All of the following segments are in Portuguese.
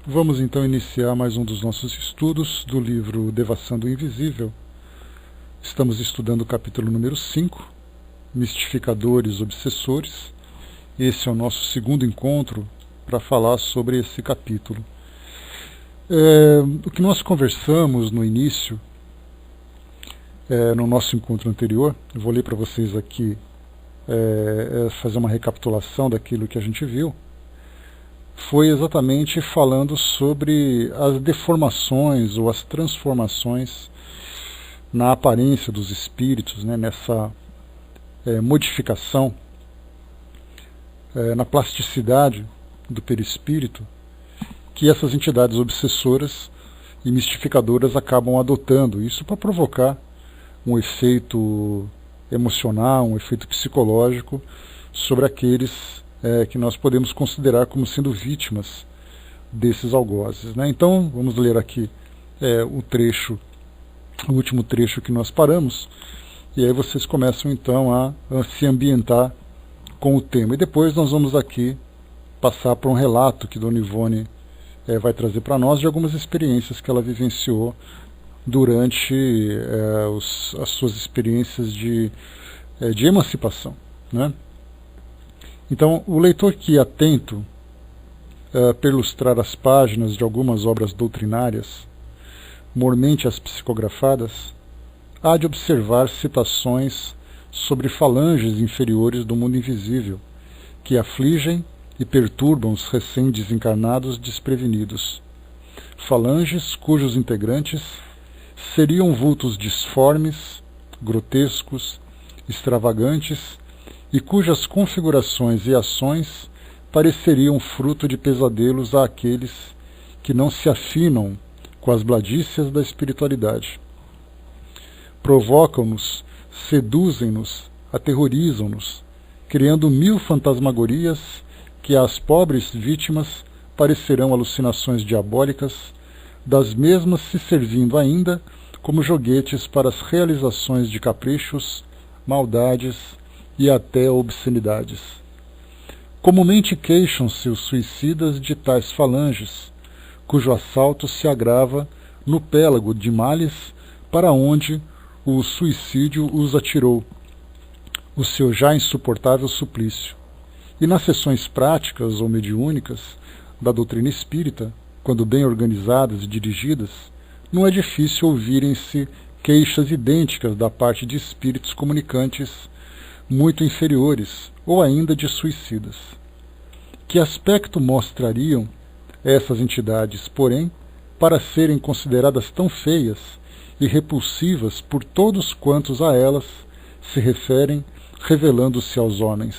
Vamos então iniciar mais um dos nossos estudos do livro Devassando o Invisível. Estamos estudando o capítulo número 5, Mistificadores Obsessores. Esse é o nosso segundo encontro para falar sobre esse capítulo. O que nós conversamos no início, no nosso encontro anterior, eu vou ler para vocês aqui, fazer uma recapitulação daquilo que a gente viu, foi exatamente falando sobre as deformações ou as transformações na aparência dos espíritos, né, nessa modificação, na plasticidade do perispírito, que essas entidades obsessoras e mistificadoras acabam adotando. Isso para provocar um efeito emocional, um efeito psicológico sobre aqueles que nós podemos considerar como sendo vítimas desses algozes, né? Então, vamos ler aqui o último trecho que nós paramos, e aí vocês começam então a se ambientar com o tema. E depois nós vamos aqui passar para um relato que Dona Ivone vai trazer para nós de algumas experiências que ela vivenciou durante as suas experiências de emancipação, né? Então, o leitor que ia atento perlustrar as páginas de algumas obras doutrinárias, mormente as psicografadas, há de observar citações sobre falanges inferiores do mundo invisível, que afligem e perturbam os recém-desencarnados desprevenidos. Falanges cujos integrantes seriam vultos disformes, grotescos, extravagantes, e cujas configurações e ações pareceriam fruto de pesadelos àqueles que não se afinam com as bladícias da espiritualidade. Provocam-nos, seduzem-nos, aterrorizam-nos, criando 1000 fantasmagorias que às pobres vítimas parecerão alucinações diabólicas, das mesmas se servindo ainda como joguetes para as realizações de caprichos, maldades e até obscenidades. Comumente queixam-se os suicidas de tais falanges, cujo assalto se agrava no pélago de males para onde o suicídio os atirou, o seu já insuportável suplício. E nas sessões práticas ou mediúnicas da doutrina espírita, quando bem organizadas e dirigidas, não é difícil ouvirem-se queixas idênticas da parte de espíritos comunicantes muito inferiores, ou ainda de suicidas. Que aspecto mostrariam essas entidades, porém, para serem consideradas tão feias e repulsivas por todos quantos a elas se referem, revelando-se aos homens?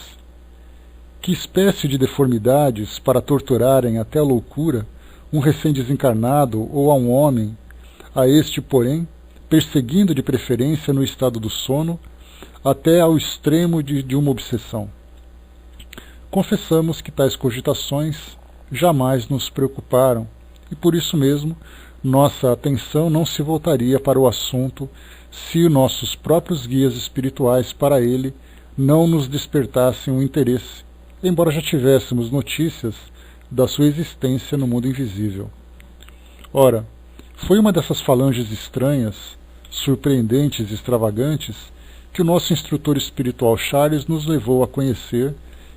Que espécie de deformidades para torturarem até a loucura um recém-desencarnado ou a um homem, a este, porém, perseguindo de preferência no estado do sono, até ao extremo de uma obsessão. Confessamos que tais cogitações jamais nos preocuparam, e por isso mesmo nossa atenção não se voltaria para o assunto se nossos próprios guias espirituais para ele não nos despertassem um interesse, embora já tivéssemos notícias da sua existência no mundo invisível. Ora, foi uma dessas falanges estranhas, surpreendentes e extravagantes que o nosso instrutor espiritual Charles nos levou a conhecer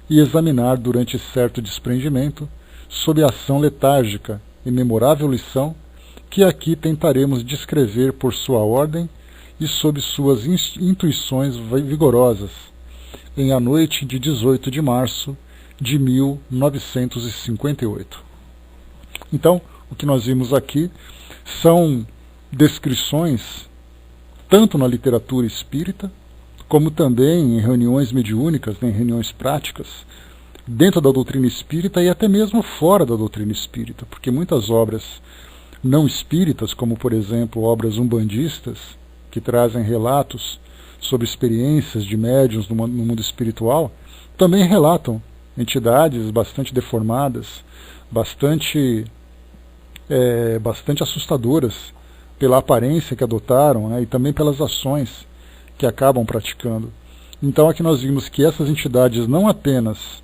e examinar durante certo desprendimento, sob a ação letárgica e memorável lição que aqui tentaremos descrever por sua ordem e sob suas intuições vigorosas, em a noite de 18 de março de 1958. Então, o que nós vimos aqui são descrições, tanto na literatura espírita, como também em reuniões mediúnicas, em reuniões práticas, dentro da doutrina espírita e até mesmo fora da doutrina espírita, porque muitas obras não espíritas, como por exemplo obras umbandistas, que trazem relatos sobre experiências de médiuns no mundo espiritual, também relatam entidades bastante deformadas, bastante assustadoras pela aparência que adotaram, né, e também pelas ações que acabam praticando. Então aqui nós vimos que essas entidades não apenas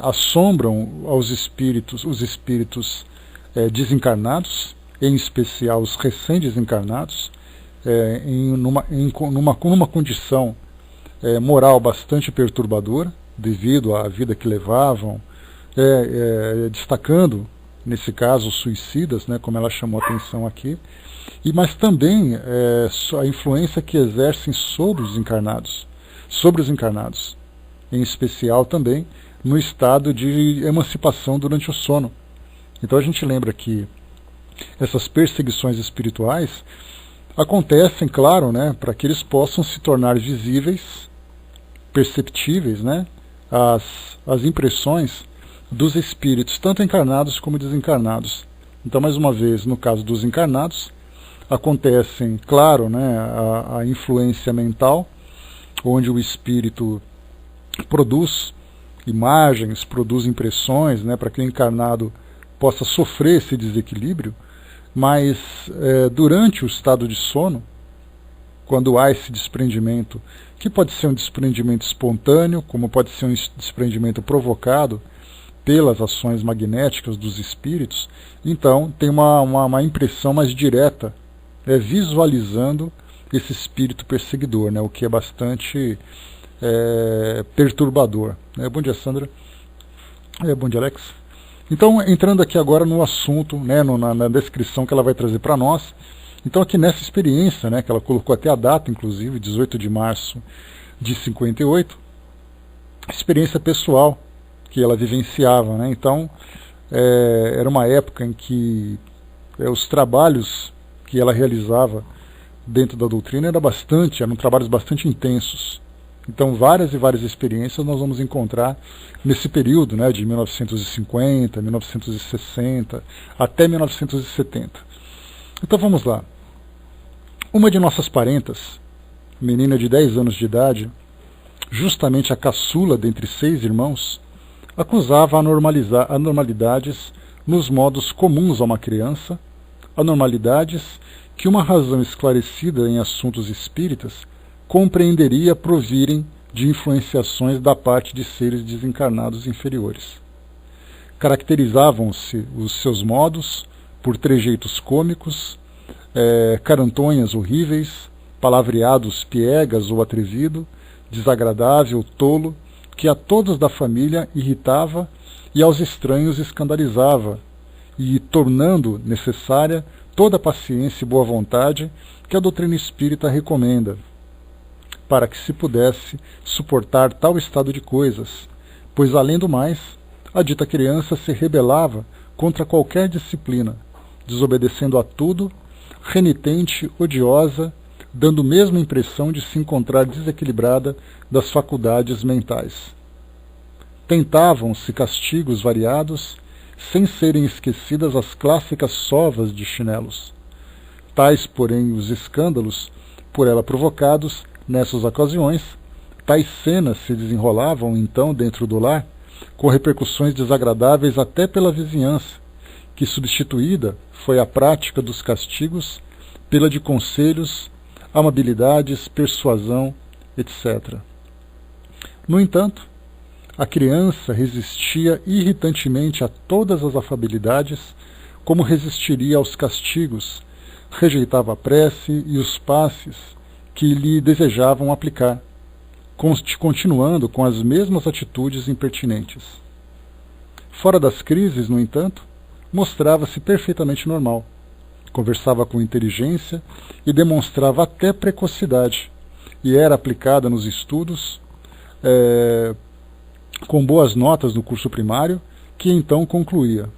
assombram os espíritos desencarnados, em especial os recém-desencarnados, numa condição moral bastante perturbadora, devido à vida que levavam, destacando, nesse caso, os suicidas, né, como ela chamou a atenção aqui, mas também a influência que exercem sobre os encarnados, em especial também no estado de emancipação durante o sono. Então a gente lembra que essas perseguições espirituais acontecem, claro, né, para que eles possam se tornar visíveis, perceptíveis, né, as impressões dos espíritos, tanto encarnados como desencarnados. Então, mais uma vez, no caso dos encarnados, acontecem, claro, né, a influência mental, onde o espírito produz imagens, produz impressões, né, para que o encarnado possa sofrer esse desequilíbrio, mas durante o estado de sono, quando há esse desprendimento, que pode ser um desprendimento espontâneo, como pode ser um desprendimento provocado pelas ações magnéticas dos espíritos, então tem uma impressão mais direta, visualizando esse espírito perseguidor, né, o que é bastante perturbador. Bom dia, Sandra. Bom dia, Alex. Então, entrando aqui agora no assunto, né, na descrição que ela vai trazer para nós. Então, aqui nessa experiência, né, que ela colocou até a data, inclusive, 18 de março de 58, experiência pessoal que ela vivenciava, né? Então, era uma época em que os trabalhos que ela realizava dentro da doutrina eram trabalhos bastante intensos. Então, várias e várias experiências nós vamos encontrar nesse período, né, de 1950, 1960 até 1970. Então, vamos lá. Uma de nossas parentas, menina de 10 anos de idade, justamente a caçula dentre 6 irmãos, acusava anormalidades nos modos comuns a uma criança, anormalidades que uma razão esclarecida em assuntos espíritas compreenderia provirem de influenciações da parte de seres desencarnados inferiores. Caracterizavam-se os seus modos por trejeitos cômicos, carantonhas horríveis, palavreados piegas ou atrevido, desagradável, tolo, que a todos da família irritava e aos estranhos escandalizava, e tornando necessária toda a paciência e boa vontade que a doutrina espírita recomenda, para que se pudesse suportar tal estado de coisas, pois, além do mais, a dita criança se rebelava contra qualquer disciplina, desobedecendo a tudo, renitente, odiosa, dando mesmo a impressão de se encontrar desequilibrada das faculdades mentais. Tentavam-se castigos variados, sem serem esquecidas as clássicas sovas de chinelos. Tais, porém, os escândalos, por ela provocados, nessas ocasiões, tais cenas se desenrolavam, então, dentro do lar, com repercussões desagradáveis até pela vizinhança, que substituída foi a prática dos castigos pela de conselhos, amabilidades, persuasão, etc. No entanto, a criança resistia irritantemente a todas as afabilidades, como resistiria aos castigos, rejeitava a prece e os passes que lhe desejavam aplicar, continuando com as mesmas atitudes impertinentes. Fora das crises, no entanto, mostrava-se perfeitamente normal. Conversava com inteligência e demonstrava até precocidade, e era aplicada nos estudos, com boas notas no curso primário, que então concluía.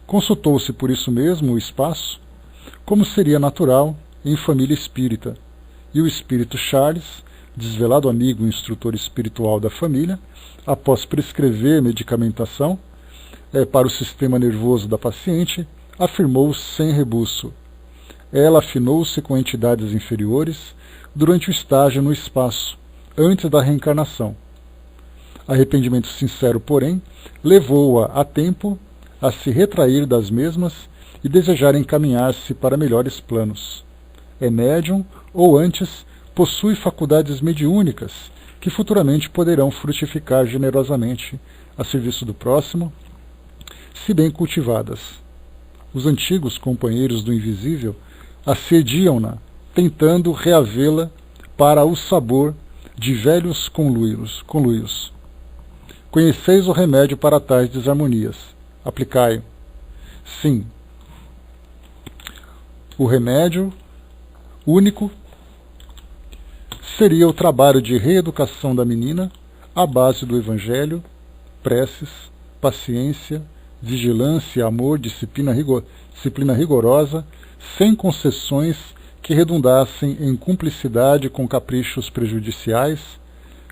Consultou-se por isso mesmo o espaço, como seria natural em família espírita, e o espírito Charles, desvelado amigo e instrutor espiritual da família, após prescrever medicamentação para o sistema nervoso da paciente, afirmou sem rebuço. Ela afinou-se com entidades inferiores durante o estágio no espaço, antes da reencarnação. Arrependimento sincero, porém, levou-a a tempo a se retrair das mesmas e desejar encaminhar-se para melhores planos. É médium, ou antes, possui faculdades mediúnicas, que futuramente poderão frutificar generosamente a serviço do próximo, se bem cultivadas. os antigos companheiros do invisível assediam-na, tentando reavê-la para o sabor de velhos conluios. Conheceis o remédio para tais desarmonias. Aplicai-o. Sim, o remédio único seria o trabalho de reeducação da menina à base do Evangelho, preces, paciência, vigilância, amor, disciplina rigorosa, sem concessões que redundassem em cumplicidade com caprichos prejudiciais,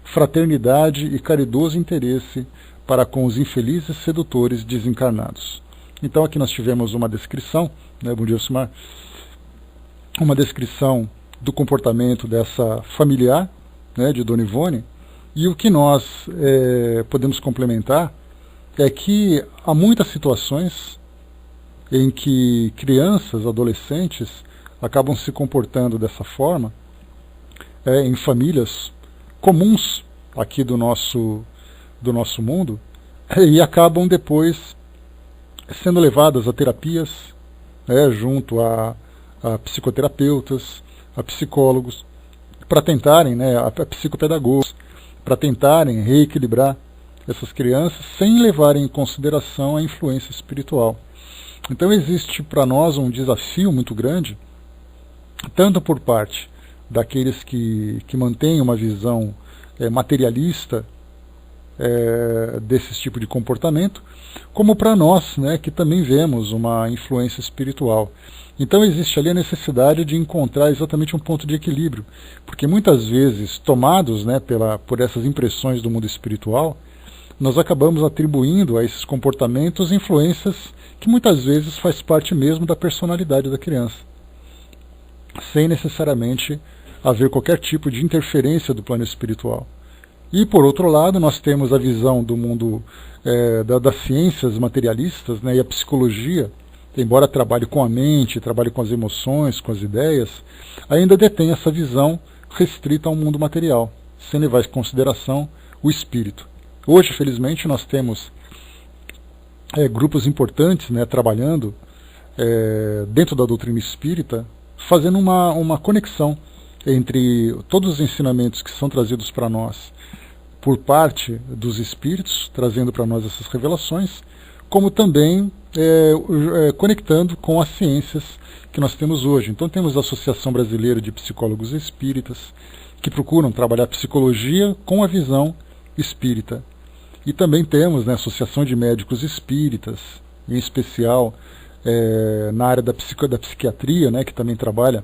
fraternidade e caridoso interesse para com os infelizes sedutores desencarnados. Então aqui nós tivemos uma descrição, né, bom dia, Osmar, uma descrição do comportamento dessa familiar, né, de Dona Ivone, e o que nós podemos complementar é que há muitas situações em que crianças, adolescentes, acabam se comportando dessa forma, em famílias comuns aqui do nosso mundo, e acabam depois sendo levadas a terapias, junto a psicoterapeutas, a psicólogos, para tentarem, a psicopedagogos, para tentarem reequilibrar essas crianças sem levarem em consideração a influência espiritual. Então existe para nós um desafio muito grande, tanto por parte daqueles que mantêm uma visão materialista desse tipo de comportamento, como para nós, que também vemos uma influência espiritual. Então existe ali a necessidade de encontrar exatamente um ponto de equilíbrio, porque muitas vezes, tomados por essas impressões do mundo espiritual, nós acabamos atribuindo a esses comportamentos influências que muitas vezes faz parte mesmo da personalidade da criança, sem necessariamente haver qualquer tipo de interferência do plano espiritual. E, por outro lado, nós temos a visão do mundo das ciências materialistas, e a psicologia, embora trabalhe com a mente, trabalhe com as emoções, com as ideias, ainda detém essa visão restrita ao mundo material, sem levar em consideração o espírito. Hoje, felizmente, nós temos grupos importantes trabalhando dentro da doutrina espírita, fazendo uma conexão entre todos os ensinamentos que são trazidos para nós por parte dos espíritos, trazendo para nós essas revelações, como também conectando com as ciências que nós temos hoje. Então temos a Associação Brasileira de Psicólogos Espíritas, que procuram trabalhar psicologia com a visão espírita. E também temos a Associação de Médicos Espíritas, em especial na área da psiquiatria, que também trabalha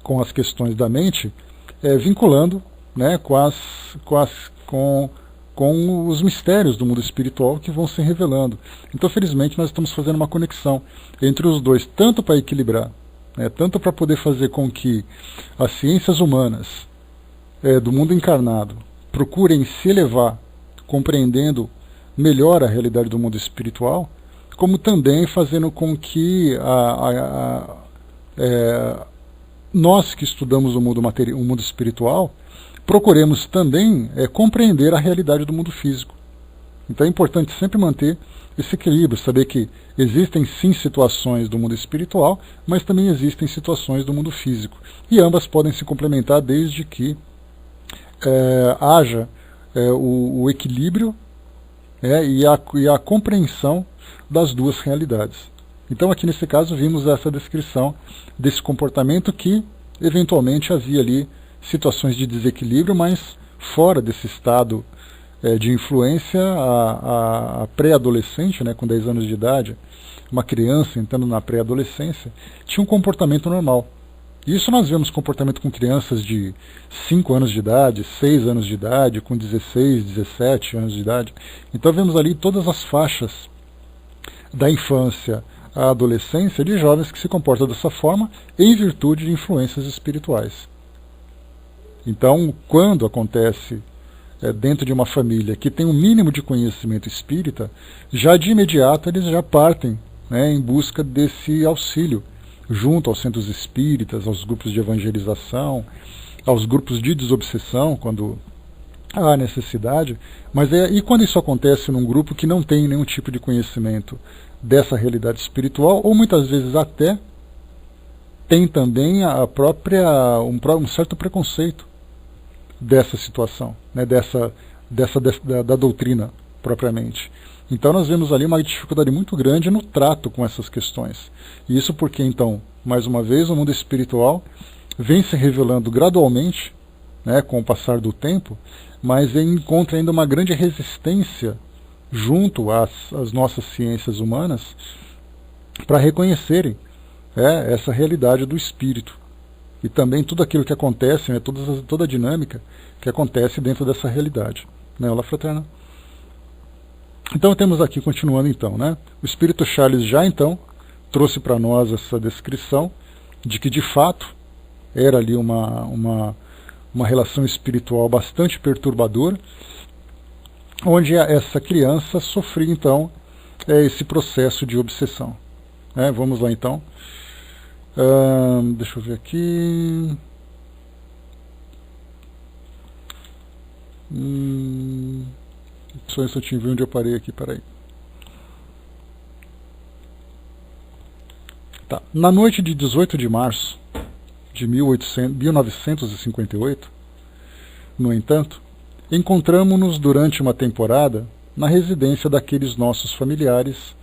com as questões da mente, vinculando com os mistérios do mundo espiritual que vão se revelando. Então, felizmente, nós estamos fazendo uma conexão entre os dois, tanto para equilibrar, tanto para poder fazer com que as ciências humanas do mundo encarnado procurem se elevar, compreendendo melhor a realidade do mundo espiritual, como também fazendo com que nós que estudamos o mundo espiritual procuremos também compreender a realidade do mundo físico. Então é importante sempre manter esse equilíbrio, saber que existem sim situações do mundo espiritual, mas também existem situações do mundo físico. E ambas podem se complementar desde que haja o equilíbrio e a compreensão das duas realidades. Então aqui nesse caso vimos essa descrição desse comportamento que eventualmente havia ali situações de desequilíbrio, mas fora desse estado de influência, a pré-adolescente, com 10 anos de idade, uma criança entrando na pré-adolescência, tinha um comportamento normal. Isso nós vemos comportamento com crianças de 5 anos de idade, 6 anos de idade, com 16, 17 anos de idade. Então vemos ali todas as faixas da infância à adolescência de jovens que se comportam dessa forma em virtude de influências espirituais. Então, quando acontece dentro de uma família que tem um mínimo de conhecimento espírita, já de imediato eles já partem em busca desse auxílio, junto aos centros espíritas, aos grupos de evangelização, aos grupos de desobsessão, quando há necessidade. Mas e quando isso acontece num grupo que não tem nenhum tipo de conhecimento dessa realidade espiritual, ou muitas vezes até tem também um certo preconceito dessa situação, né, da doutrina propriamente. Então nós vemos ali uma dificuldade muito grande no trato com essas questões. E isso porque, então, mais uma vez, o mundo espiritual vem se revelando gradualmente, né, com o passar do tempo, mas encontra ainda uma grande resistência junto às nossas ciências humanas para reconhecerem essa realidade do espírito. E também tudo aquilo que acontece, né, toda a dinâmica que acontece dentro dessa realidade. Né, Olá, fraterna? Então temos aqui, continuando então, né, o Espírito Charles já então trouxe para nós essa descrição de que de fato era ali uma relação espiritual bastante perturbadora, onde essa criança sofria então esse processo de obsessão. Vamos lá então. Deixa eu ver aqui. Só um instantinho, ver onde eu parei aqui, peraí. Tá. Na noite de 18 de março de 1958, no entanto, encontramo-nos durante uma temporada na residência daqueles nossos familiares,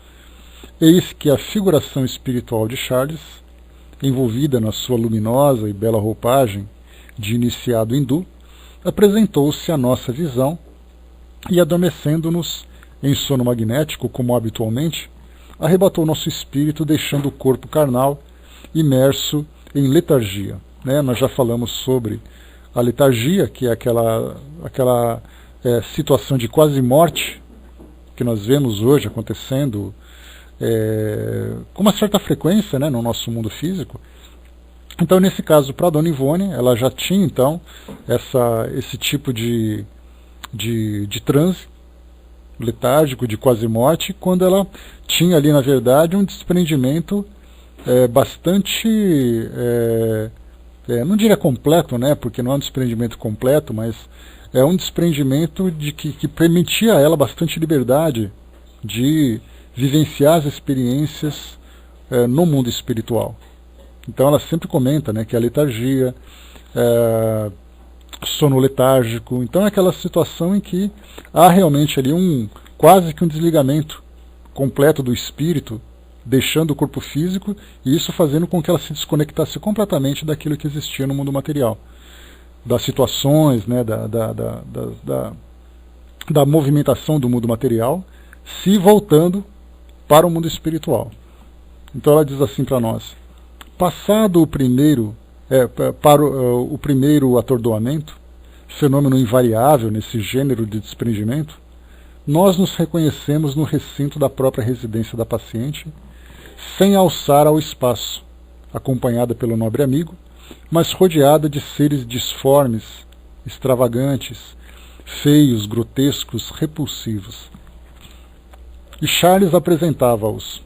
eis que a figuração espiritual de Charles, envolvida na sua luminosa e bela roupagem de iniciado hindu, apresentou-se à nossa visão e, adormecendo-nos em sono magnético, como habitualmente, arrebatou nosso espírito, deixando o corpo carnal imerso em letargia. Nós já falamos sobre a letargia, que é aquela situação de quase morte que nós vemos hoje acontecendo com uma certa frequência, né, no nosso mundo físico. Então, nesse caso, para a Dona Ivone, ela já tinha então esse tipo de transe letárgico, de quase morte, quando ela tinha ali, na verdade, um desprendimento bastante, não diria completo, né, porque não é um desprendimento completo, mas é um desprendimento que permitia a ela bastante liberdade de vivenciar as experiências no mundo espiritual. Então ela sempre comenta, né, que a letargia, sono letárgico, então é aquela situação em que há realmente ali quase que um desligamento completo do espírito, deixando o corpo físico, e isso fazendo com que ela se desconectasse completamente daquilo que existia no mundo material, das situações, né, da movimentação do mundo material, se voltando para o mundo espiritual. Então ela diz assim para nós: passado o primeiro atordoamento, fenômeno invariável nesse gênero de desprendimento, nós nos reconhecemos no recinto da própria residência da paciente, sem alçar ao espaço, acompanhada pelo nobre amigo, mas rodeada de seres disformes, extravagantes, feios, grotescos, repulsivos. E Charles apresentava-os.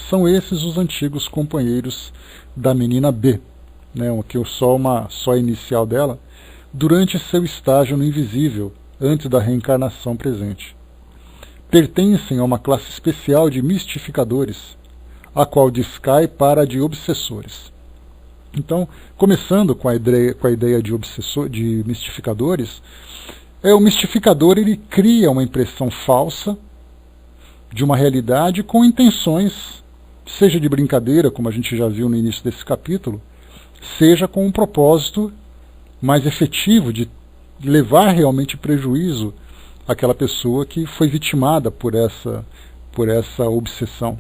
São esses os antigos companheiros da menina B, né, que é só a inicial dela, durante seu estágio no invisível, antes da reencarnação presente. Pertencem a uma classe especial de mistificadores, a qual descai para a de obsessores. Então, começando com a ideia de mistificadores, o mistificador ele cria uma impressão falsa de uma realidade com intenções, seja de brincadeira, como a gente já viu no início desse capítulo, seja com um propósito mais efetivo de levar realmente prejuízo àquela pessoa que foi vitimada por essa obsessão.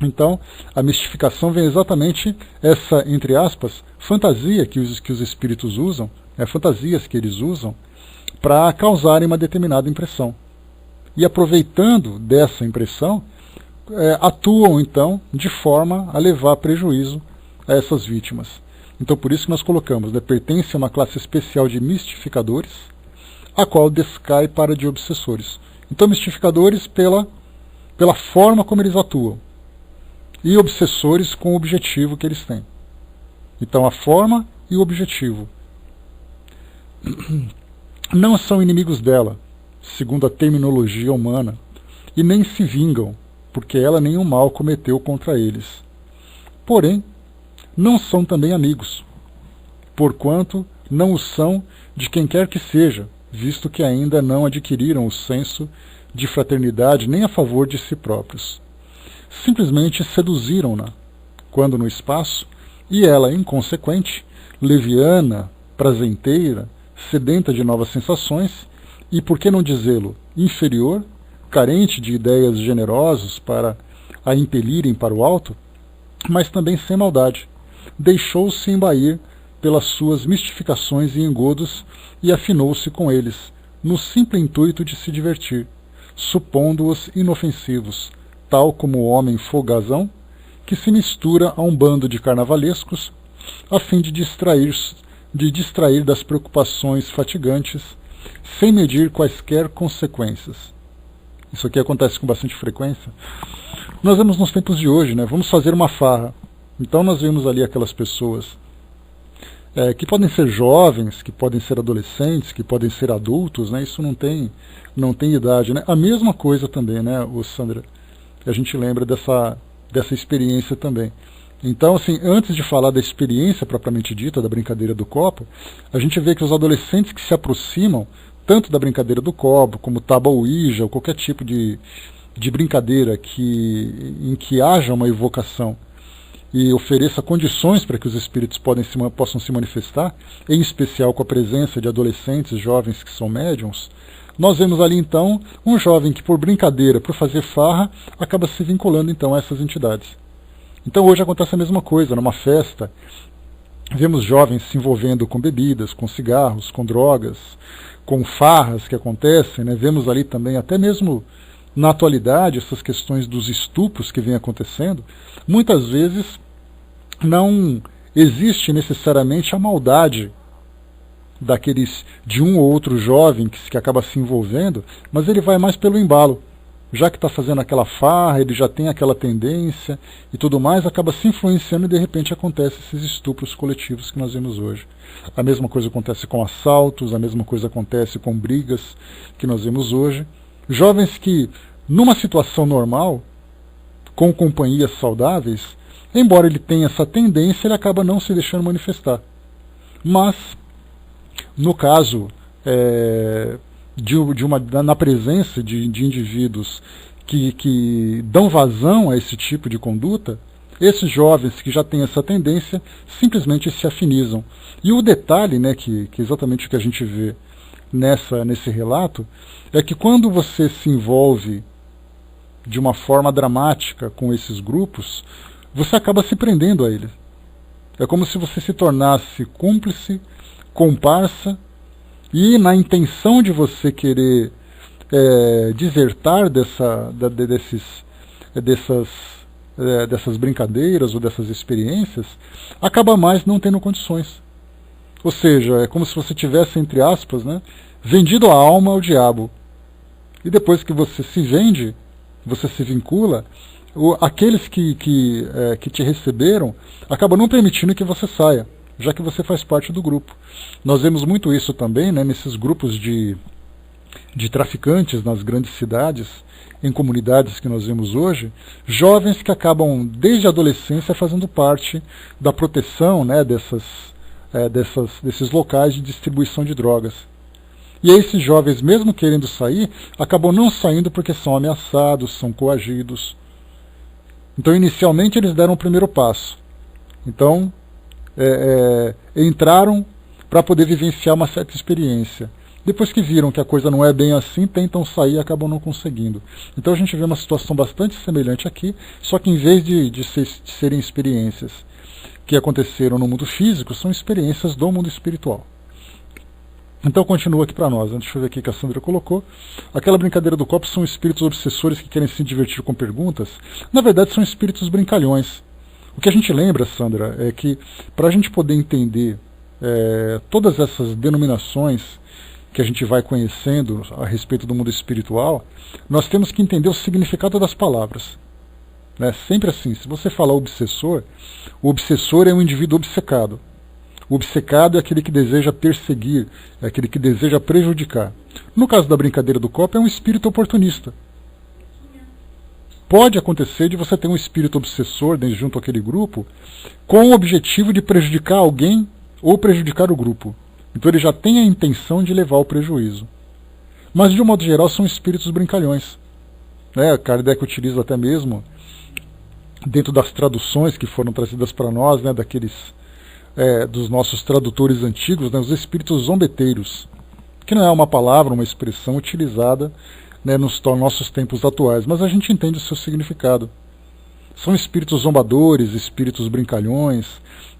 Então, a mistificação vem exatamente essa, entre aspas, fantasia que os espíritos usam, fantasias que eles usam para causarem uma determinada impressão. E aproveitando dessa impressão, atuam então de forma a levar prejuízo a essas vítimas. Então por isso que nós colocamos, pertence a uma classe especial de mistificadores, a qual descai para de obsessores. Então mistificadores pela forma como eles atuam, e obsessores com o objetivo que eles têm. Então a forma e o objetivo. Não são inimigos dela, segundo a terminologia humana, e nem se vingam, porque ela nenhum mal cometeu contra eles. Porém, não são também amigos, porquanto não o são de quem quer que seja, visto que ainda não adquiriram o senso de fraternidade nem a favor de si próprios. Simplesmente seduziram-na, quando no espaço, e ela, inconsequente, leviana, prazenteira, sedenta de novas sensações, e por que não dizê-lo, inferior, carente de ideias generosas para a impelirem para o alto, mas também sem maldade, deixou-se embair pelas suas mistificações e engodos e afinou-se com eles, no simples intuito de se divertir, supondo-os inofensivos, tal como o homem folgazão, que se mistura a um bando de carnavalescos, a fim de distrair das preocupações fatigantes, sem medir quaisquer consequências. Isso aqui acontece com bastante frequência. Nós vemos nos tempos de hoje, né? Vamos fazer uma farra. Então nós vemos ali aquelas pessoas que podem ser jovens, que podem ser adolescentes, que podem ser adultos, né? Isso não tem idade, né? A mesma coisa também, né, Sandra? A gente lembra dessa experiência também. Então, assim, antes de falar da experiência propriamente dita, da brincadeira do copo, a gente vê que os adolescentes que se aproximam tanto da brincadeira do copo, como tábua ouija, ou qualquer tipo de brincadeira em que haja uma evocação e ofereça condições para que os espíritos possam se manifestar, em especial com a presença de adolescentes, jovens que são médiums, nós vemos ali então um jovem que por brincadeira, por fazer farra, acaba se vinculando então a essas entidades. Então hoje acontece a mesma coisa, numa festa, vemos jovens se envolvendo com bebidas, com cigarros, com drogas, com farras que acontecem, né? Vemos ali também, até mesmo na atualidade, essas questões dos estupros que vêm acontecendo. Muitas vezes não existe necessariamente a maldade de um ou outro jovem que acaba se envolvendo, mas ele vai mais pelo embalo. Já que está fazendo aquela farra, ele já tem aquela tendência e tudo mais, acaba se influenciando e de repente acontece esses estupros coletivos que nós vemos hoje. A mesma coisa acontece com assaltos, a mesma coisa acontece com brigas que nós vemos hoje. Jovens que, numa situação normal, com companhias saudáveis, embora ele tenha essa tendência, ele acaba não se deixando manifestar. Mas, no caso na presença de indivíduos que dão vazão a esse tipo de conduta, esses jovens que já têm essa tendência simplesmente se afinizam. E o detalhe, né, que é exatamente o que a gente vê nesse relato, é que quando você se envolve de uma forma dramática com esses grupos, você acaba se prendendo a eles. É como se você se tornasse cúmplice, comparsa, e na intenção de você querer desertar dessas brincadeiras ou dessas experiências, acaba mais não tendo condições. Ou seja, é como se você tivesse, entre aspas, né, vendido a alma ao diabo. E depois que você se vende, você se vincula, aqueles que te receberam acabam não permitindo que você saia, já que você faz parte do grupo. Nós vemos muito isso também, né, nesses grupos de traficantes nas grandes cidades, em comunidades que nós vemos hoje, jovens que acabam desde a adolescência fazendo parte da proteção, né, desses locais de distribuição de drogas. E aí esses jovens, mesmo querendo sair, acabam não saindo porque são ameaçados, são coagidos. Então, inicialmente, eles deram o primeiro passo. Então, entraram para poder vivenciar uma certa experiência. Depois que viram que a coisa não é bem assim, tentam sair e acabam não conseguindo. Então a gente vê uma situação bastante semelhante aqui, só que em vez de serem experiências que aconteceram no mundo físico, são experiências do mundo espiritual. Então continua aqui para nós. Deixa eu ver aqui que a Sandra colocou. Aquela brincadeira do copo são espíritos obsessores que querem se divertir com perguntas. Na verdade são espíritos brincalhões. O que a gente lembra, Sandra, é que para a gente poder entender todas essas denominações que a gente vai conhecendo a respeito do mundo espiritual, nós temos que entender o significado das palavras. Né? Sempre assim, se você falar obsessor, o obsessor é um indivíduo obcecado. O obcecado é aquele que deseja perseguir, é aquele que deseja prejudicar. No caso da brincadeira do copo, é um espírito oportunista. pode acontecer de você ter um espírito obsessor junto àquele grupo com o objetivo de prejudicar alguém ou prejudicar o grupo. Então ele já tem a intenção de levar ao prejuízo. Mas de um modo geral são espíritos brincalhões. Kardec utiliza até mesmo, dentro das traduções que foram trazidas para nós, dos nossos tradutores antigos, os espíritos zombeteiros, que não é uma palavra, uma expressão utilizada nos nossos tempos atuais, mas a gente entende o seu significado. São espíritos zombadores, espíritos brincalhões,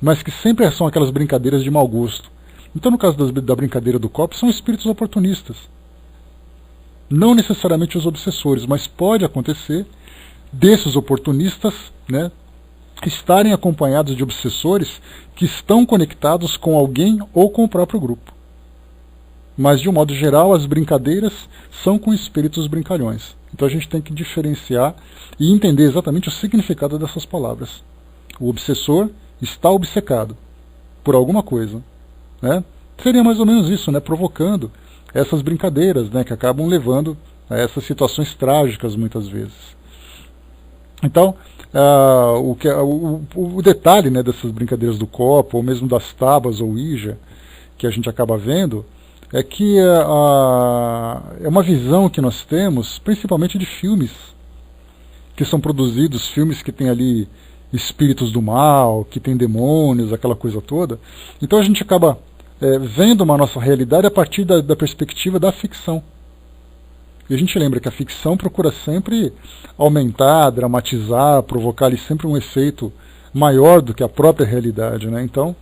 mas que sempre são aquelas brincadeiras de mau gosto. Então, no caso da brincadeira do copo, são espíritos oportunistas. Não necessariamente os obsessores, mas pode acontecer desses oportunistas estarem acompanhados de obsessores que estão conectados com alguém ou com o próprio grupo. Mas, de um modo geral, as brincadeiras são com espíritos brincalhões. Então a gente tem que diferenciar e entender exatamente o significado dessas palavras. O obsessor está obcecado por alguma coisa. Seria mais ou menos isso, provocando essas brincadeiras que acabam levando a essas situações trágicas muitas vezes. Então, o detalhe dessas brincadeiras do copo, ou mesmo das tábuas ou Ouija, que a gente acaba vendo, é que é uma visão que nós temos, principalmente de filmes que são produzidos, filmes que tem ali espíritos do mal, que tem demônios, aquela coisa toda. Então a gente acaba vendo uma nossa realidade a partir da perspectiva da ficção. E a gente lembra que a ficção procura sempre aumentar, dramatizar, provocar ali sempre um efeito maior do que a própria realidade. Então,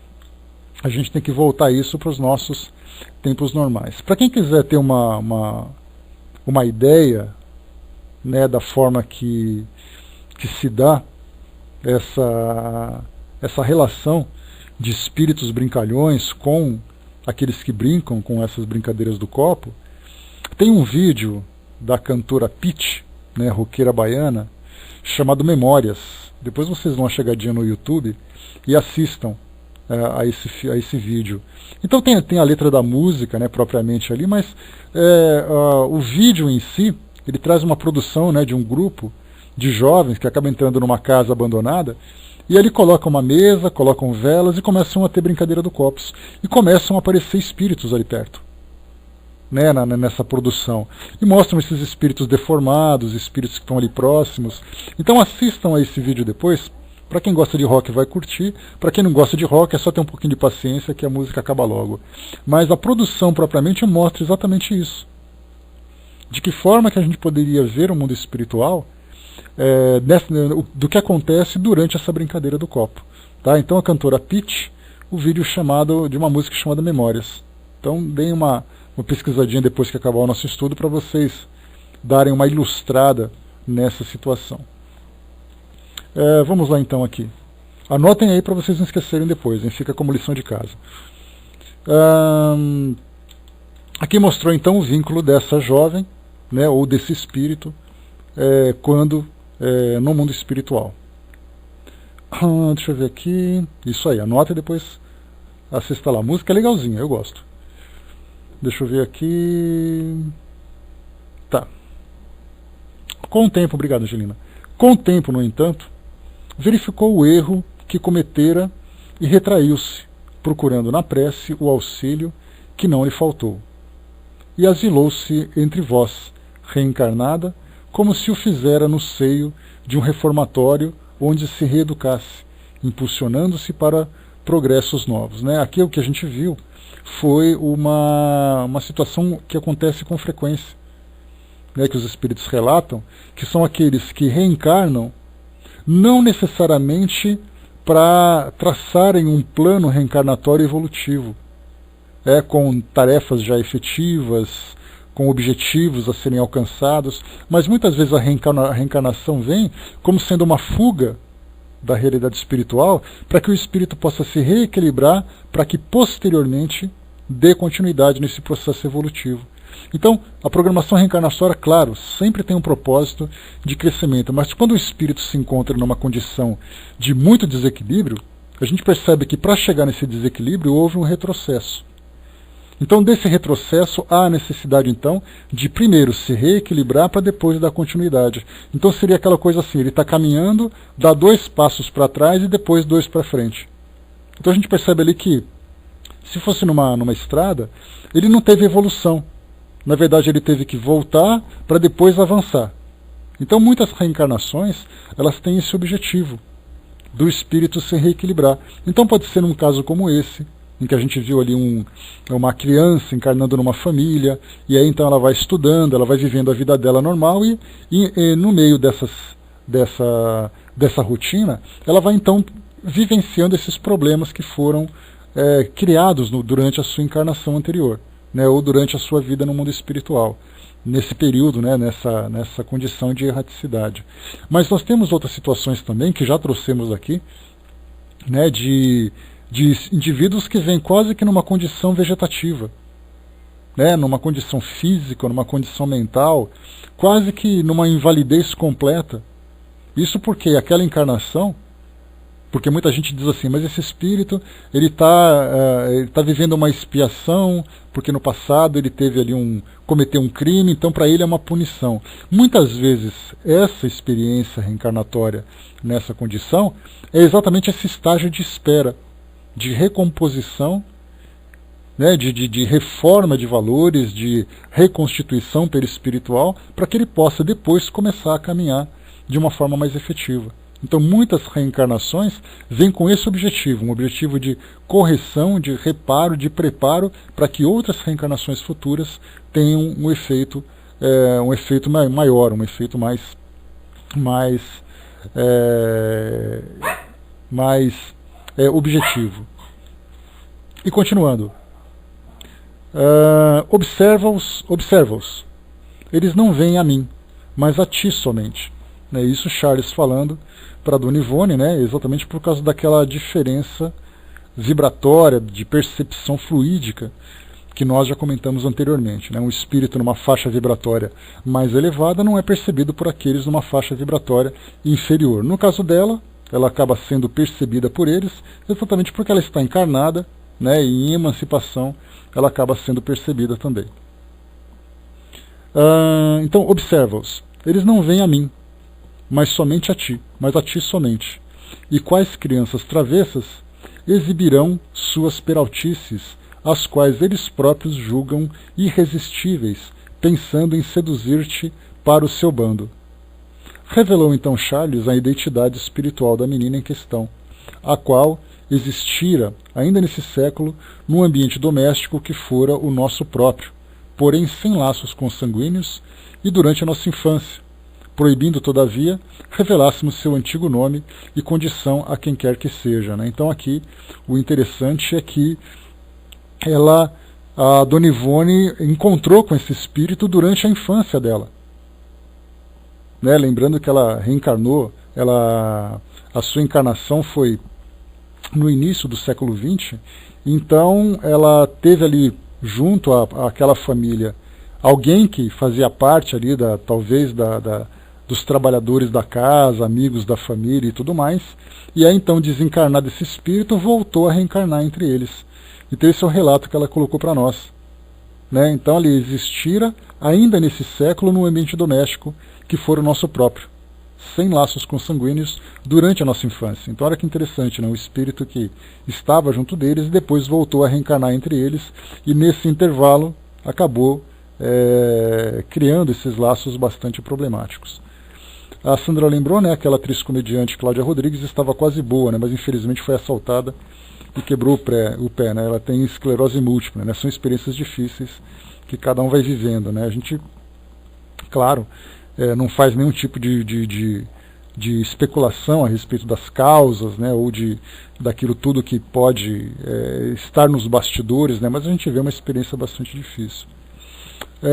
a gente tem que voltar isso para os nossos tempos normais. Para quem quiser ter uma ideia da forma que se dá essa relação de espíritos brincalhões com aqueles que brincam com essas brincadeiras do copo, tem um vídeo da cantora Pitty, roqueira baiana, chamado Memórias. Depois vocês dão uma chegadinha no YouTube e assistam a esse vídeo. Então tem a letra da música propriamente ali, mas o vídeo em si, ele traz uma produção de um grupo de jovens que acaba entrando numa casa abandonada, e ali colocam uma mesa, colocam velas e começam a ter brincadeira do copos. E começam a aparecer espíritos ali perto, nessa produção. E mostram esses espíritos deformados, espíritos que estão ali próximos. Então assistam a esse vídeo depois. Para quem gosta de rock vai curtir, para quem não gosta de rock é só ter um pouquinho de paciência que a música acaba logo. Mas a produção propriamente mostra exatamente isso. De que forma que a gente poderia ver o mundo espiritual do que acontece durante essa brincadeira do copo. Então a cantora Pitty, o vídeo de uma música chamada Memórias. Então deem uma pesquisadinha depois que acabar o nosso estudo para vocês darem uma ilustrada nessa situação. Vamos lá então aqui. Anotem aí para vocês não esquecerem depois, fica como lição de casa. Aqui mostrou então o vínculo dessa jovem, ou desse espírito, quando no mundo espiritual. Deixa eu ver aqui. Isso aí, anota e depois assista lá. A música é legalzinha, eu gosto. Deixa eu ver aqui. Tá. Com o tempo, obrigado, Angelina. Com o tempo, no entanto, verificou o erro que cometera e retraiu-se, procurando na prece o auxílio que não lhe faltou. E asilou-se entre vós, reencarnada, como se o fizera no seio de um reformatório onde se reeducasse, impulsionando-se para progressos novos. Aqui o que a gente viu foi uma situação que acontece com frequência, que os espíritos relatam, que são aqueles que reencarnam não necessariamente para traçarem um plano reencarnatório evolutivo, com tarefas já efetivas, com objetivos a serem alcançados, mas muitas vezes a reencarnação vem como sendo uma fuga da realidade espiritual, para que o espírito possa se reequilibrar, para que posteriormente dê continuidade nesse processo evolutivo. Então, a programação reencarnatória, claro, sempre tem um propósito de crescimento, mas quando o espírito se encontra numa condição de muito desequilíbrio, a gente percebe que para chegar nesse desequilíbrio houve um retrocesso. Então, desse retrocesso, há a necessidade, então, de primeiro se reequilibrar para depois dar continuidade. Então, seria aquela coisa assim, ele está caminhando, dá 2 passos para trás e depois 2 para frente. Então, a gente percebe ali que, se fosse numa estrada, ele não teve evolução. Na verdade, ele teve que voltar para depois avançar. Então, muitas reencarnações, elas têm esse objetivo, do espírito se reequilibrar. Então, pode ser num caso como esse, em que a gente viu ali uma criança encarnando numa família, e aí então ela vai estudando, ela vai vivendo a vida dela normal, e no meio dessa rotina, ela vai então vivenciando esses problemas que foram criados durante a sua encarnação anterior, né, ou durante a sua vida no mundo espiritual, nesse período, né, nessa condição de erraticidade. Mas nós temos outras situações também, que já trouxemos aqui, né, de indivíduos que vêm quase que numa condição vegetativa, né, numa condição física, numa condição mental, quase que numa invalidez completa. Isso porque aquela encarnação, porque muita gente diz assim, mas esse espírito ele tá vivendo uma expiação, porque no passado ele teve ali cometeu um crime, então para ele é uma punição. Muitas vezes essa experiência reencarnatória nessa condição é exatamente esse estágio de espera, de recomposição, né, de reforma de valores, de reconstituição perispiritual, para que ele possa depois começar a caminhar de uma forma mais efetiva. Então muitas reencarnações vêm com esse objetivo, um objetivo de correção, de reparo, de preparo, para que outras reencarnações futuras tenham um efeito maior, um efeito mais objetivo. E continuando, observa-os, eles não vêm a mim, mas a ti somente. Isso Charles falando para a Dona Ivone, né, exatamente por causa daquela diferença vibratória, de percepção fluídica, que nós já comentamos anteriormente. Um espírito numa faixa vibratória mais elevada não é percebido por aqueles numa faixa vibratória inferior. No caso dela, ela acaba sendo percebida por eles, exatamente porque ela está encarnada, né, e em emancipação ela acaba sendo percebida também. Então, observa-os. Eles não vêm a mim, mas somente a ti, mas a ti somente. E quais crianças travessas exibirão suas peraltices, as quais eles próprios julgam irresistíveis, pensando em seduzir-te para o seu bando. Revelou então Charles a identidade espiritual da menina em questão, a qual existira, ainda nesse século, num ambiente doméstico que fora o nosso próprio, porém sem laços consanguíneos, e durante a nossa infância, proibindo, todavia, revelássemos seu antigo nome e condição a quem quer que seja. Então aqui o interessante é que a Dona Ivone encontrou com esse espírito durante a infância dela. Lembrando que ela reencarnou, a sua encarnação foi no início do século XX, então ela teve ali junto àquela família alguém que fazia parte ali talvez dos trabalhadores da casa, amigos da família e tudo mais, e aí então desencarnado esse espírito voltou a reencarnar entre eles. Então esse é o relato que ela colocou para nós. Então ele existira ainda nesse século no ambiente doméstico que for o nosso próprio, sem laços consanguíneos durante a nossa infância. Então olha que interessante, o espírito que estava junto deles e depois voltou a reencarnar entre eles, e nesse intervalo acabou criando esses laços bastante problemáticos. A Sandra lembrou, aquela atriz comediante Cláudia Rodrigues estava quase boa, mas infelizmente foi assaltada e quebrou o pé. Ela tem esclerose múltipla, são experiências difíceis que cada um vai vivendo. A gente, claro, não faz nenhum tipo de especulação a respeito das causas, ou daquilo tudo que pode estar nos bastidores, mas a gente vê uma experiência bastante difícil.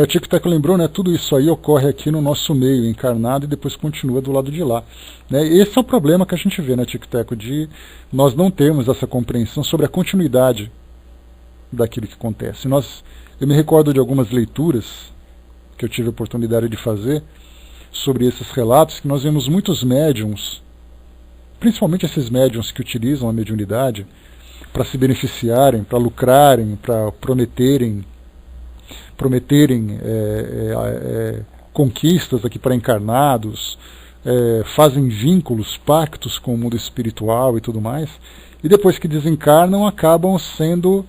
Tico Teco lembrou, tudo isso aí ocorre aqui no nosso meio encarnado e depois continua do lado de lá. Esse é o problema que a gente vê, Tico Teco, de nós não termos essa compreensão sobre a continuidade daquilo que acontece. Eu me recordo de algumas leituras que eu tive a oportunidade de fazer sobre esses relatos, que nós vemos muitos médiums, principalmente esses médiums que utilizam a mediunidade, para se beneficiarem, para lucrarem, para prometerem conquistas aqui para encarnados, fazem vínculos, pactos com o mundo espiritual e tudo mais, e depois que desencarnam acabam sendo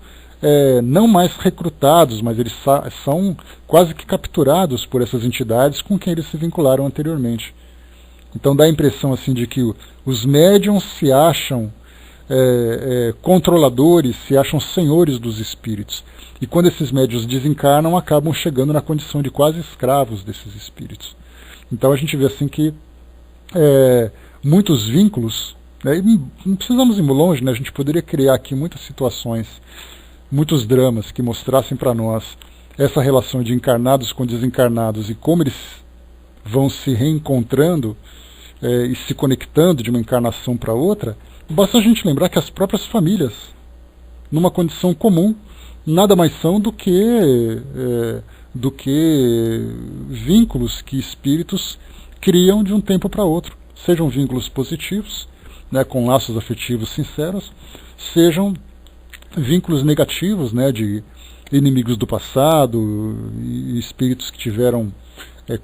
não mais recrutados, mas eles são quase que capturados por essas entidades com quem eles se vincularam anteriormente. Então dá a impressão assim de que os médiums se acham controladores, se acham senhores dos espíritos. E quando esses médiuns desencarnam, acabam chegando na condição de quase escravos desses espíritos. Então a gente vê assim que muitos vínculos, e não precisamos ir longe, né? A gente poderia criar aqui muitas situações, muitos dramas que mostrassem para nós essa relação de encarnados com desencarnados e como eles vão se reencontrando e se conectando de uma encarnação para outra. Basta a gente lembrar que as próprias famílias, numa condição comum, nada mais são do que vínculos que espíritos criam de um tempo para outro. Sejam vínculos positivos, né, com laços afetivos sinceros, sejam vínculos negativos, né, de inimigos do passado, e espíritos que tiveram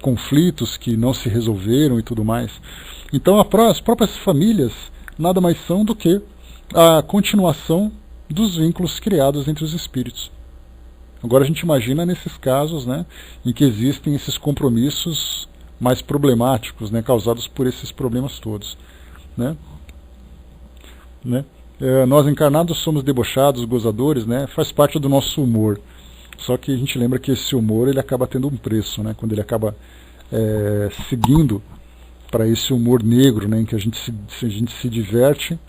conflitos que não se resolveram e tudo mais. Então as próprias famílias nada mais são do que a continuação dos vínculos criados entre os espíritos. Agora a gente imagina nesses casos, né, em que existem esses compromissos mais problemáticos, né, causados por esses problemas todos. Né? Nós encarnados somos debochados, gozadores, né, faz parte do nosso humor. Só que a gente lembra que esse humor ele acaba tendo um preço, né, quando ele acaba seguindo para esse humor negro, né, em que a gente se diverte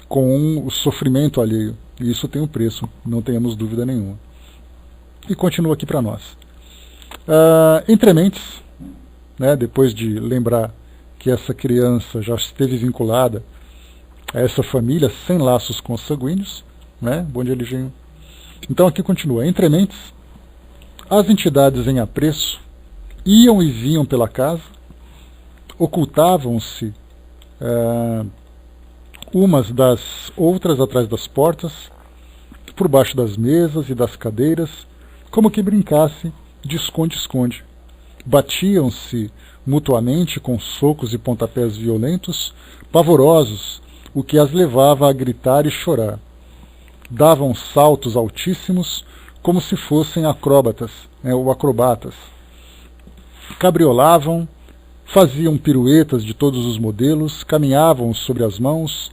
com o sofrimento alheio. E isso tem um preço, não tenhamos dúvida nenhuma. E continua aqui para nós. Entre mentes, né, depois de lembrar que essa criança já esteve vinculada a essa família sem laços consanguíneos, né? Bom dia, Liginho. Então aqui continua. Entre mentes, as entidades em apreço iam e vinham pela casa, ocultavam-se umas das outras atrás das portas, por baixo das mesas e das cadeiras, como que brincasse de esconde-esconde. Batiam-se mutuamente com socos e pontapés violentos, pavorosos, o que as levava a gritar e chorar. Davam saltos altíssimos, como se fossem acróbatas, ou acrobatas. Cabriolavam, faziam piruetas de todos os modelos, caminhavam sobre as mãos,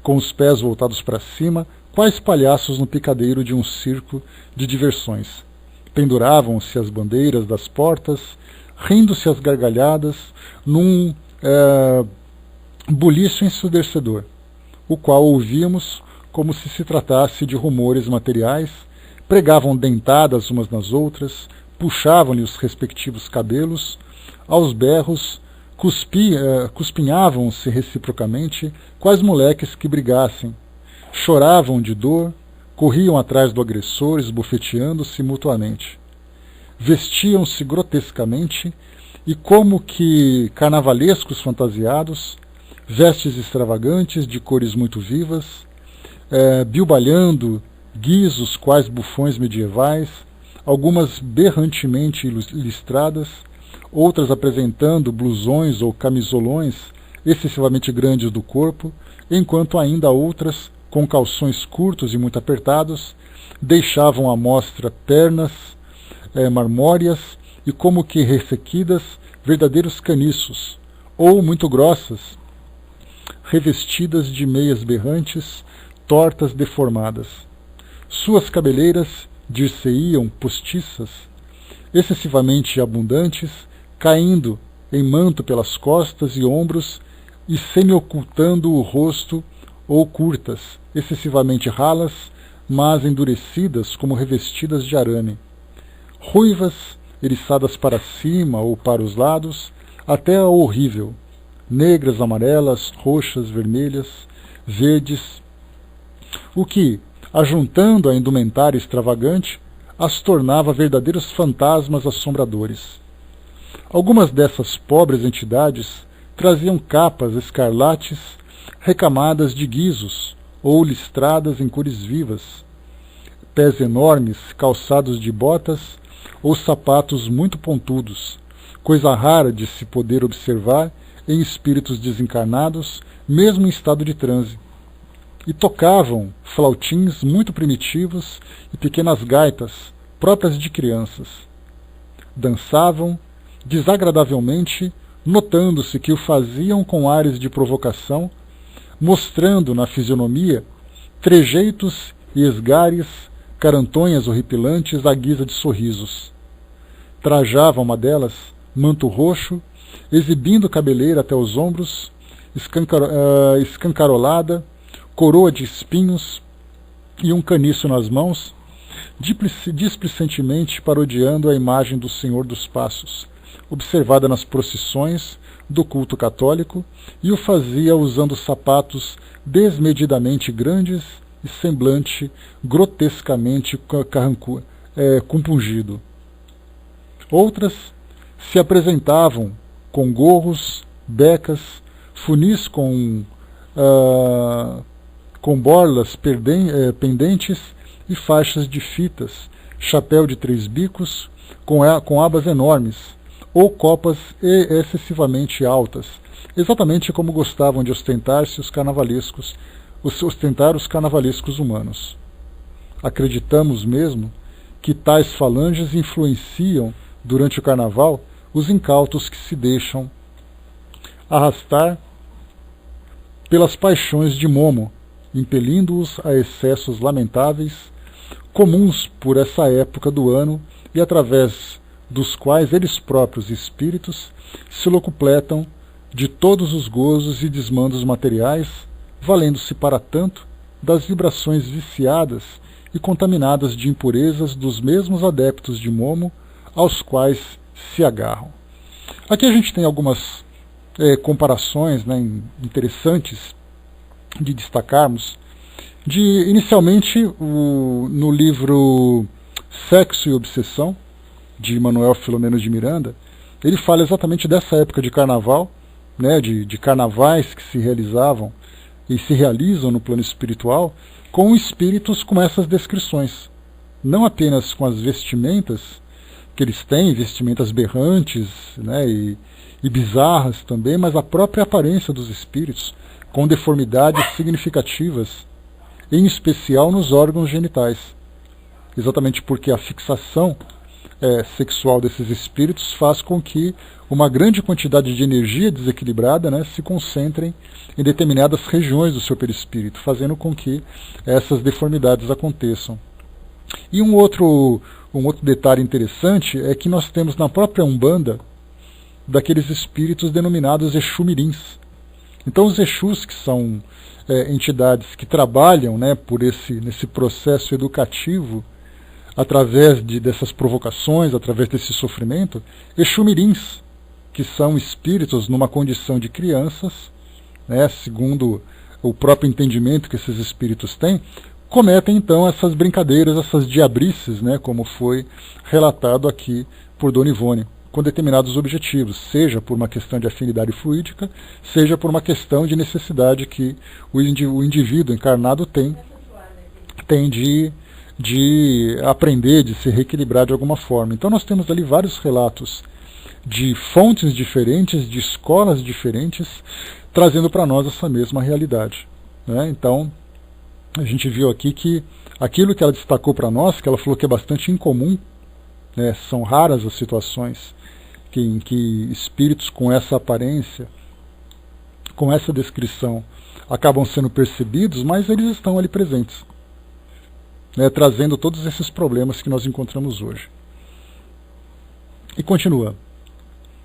com os pés voltados para cima, quais palhaços no picadeiro de um circo de diversões. Penduravam-se as bandeiras das portas, rindo-se às gargalhadas, num buliço ensurdecedor, o qual ouvíamos como se tratasse de rumores materiais, pregavam dentadas umas nas outras, puxavam-lhe os respectivos cabelos, aos berros, cuspinhavam-se reciprocamente, quais moleques que brigassem, choravam de dor, corriam atrás do agressor, esbofeteando-se mutuamente. Vestiam-se grotescamente e, como que carnavalescos fantasiados, vestes extravagantes de cores muito vivas, bilbalhando guizos quais bufões medievais, algumas berrantemente listradas, outras apresentando blusões ou camisolões excessivamente grandes do corpo, enquanto ainda outras, com calções curtos e muito apertados, deixavam à mostra pernas marmóreas e, como que ressequidas, verdadeiros caniços, ou muito grossas, revestidas de meias berrantes, tortas deformadas. Suas cabeleiras dir-se-iam postiças, excessivamente abundantes, caindo em manto pelas costas e ombros e semi-ocultando o rosto, ou curtas, excessivamente ralas, mas endurecidas como revestidas de arame. Ruivas, eriçadas para cima ou para os lados, até a horrível, negras, amarelas, roxas, vermelhas, verdes, o que, ajuntando a indumentária extravagante, as tornava verdadeiros fantasmas assombradores. Algumas dessas pobres entidades traziam capas escarlates recamadas de guizos, ou listradas em cores vivas, pés enormes, calçados de botas ou sapatos muito pontudos, coisa rara de se poder observar em espíritos desencarnados, mesmo em estado de transe. E tocavam flautins muito primitivos e pequenas gaitas, próprias de crianças. Dançavam desagradavelmente, notando-se que o faziam com ares de provocação, mostrando na fisionomia trejeitos e esgares, carantonhas horripilantes à guisa de sorrisos. Trajava uma delas manto roxo, exibindo cabeleira até os ombros, escancarolada, coroa de espinhos e um caniço nas mãos, displicentemente parodiando a imagem do Senhor dos Passos, observada nas procissões do culto católico, e o fazia usando sapatos desmedidamente grandes e semblante grotescamente compungido. Outras se apresentavam com gorros, becas, funis com borlas pendentes e faixas de fitas, chapéu de 3 bicos com abas enormes, ou copas excessivamente altas, exatamente como gostavam de ostentar-se os carnavalescos humanos. Acreditamos mesmo que tais falanges influenciam, durante o carnaval, os incautos que se deixam arrastar pelas paixões de Momo, impelindo-os a excessos lamentáveis, comuns por essa época do ano e através dos quais eles próprios espíritos se locupletam de todos os gozos e desmandos materiais, valendo-se para tanto das vibrações viciadas e contaminadas de impurezas dos mesmos adeptos de Momo aos quais se agarram. Aqui a gente tem algumas comparações, né, interessantes de destacarmos. Inicialmente, no livro Sexo e Obsessão, de Manuel Filomeno de Miranda, ele fala exatamente dessa época de carnaval, né, de carnavais que se realizavam e se realizam no plano espiritual, com espíritos com essas descrições. Não apenas com as vestimentas que eles têm, vestimentas berrantes, né, e bizarras também, mas a própria aparência dos espíritos, com deformidades significativas, em especial nos órgãos genitais. Exatamente porque a fixação sexual desses espíritos faz com que uma grande quantidade de energia desequilibrada, né, se concentrem em determinadas regiões do seu perispírito, fazendo com que essas deformidades aconteçam. E um outro detalhe interessante é que nós temos na própria Umbanda daqueles espíritos denominados Exumirins. Então os Exus, que são entidades que trabalham, né, nesse processo educativo, através dessas provocações, através desse sofrimento, Exumirins, que são espíritos numa condição de crianças, né, segundo o próprio entendimento que esses espíritos têm, cometem então essas brincadeiras, essas diabrices, né, como foi relatado aqui por Dona Ivone, com determinados objetivos, seja por uma questão de afinidade fluídica, seja por uma questão de necessidade que o indivíduo encarnado tem de aprender, de se reequilibrar de alguma forma. Então nós temos ali vários relatos de fontes diferentes, de escolas diferentes, trazendo para nós essa mesma realidade, né? Então a gente viu aqui que aquilo que ela destacou para nós, que ela falou que é bastante incomum, né, são raras as situações em que espíritos com essa aparência, com essa descrição, acabam sendo percebidos, mas eles estão ali presentes, né, trazendo todos esses problemas que nós encontramos hoje. E continua.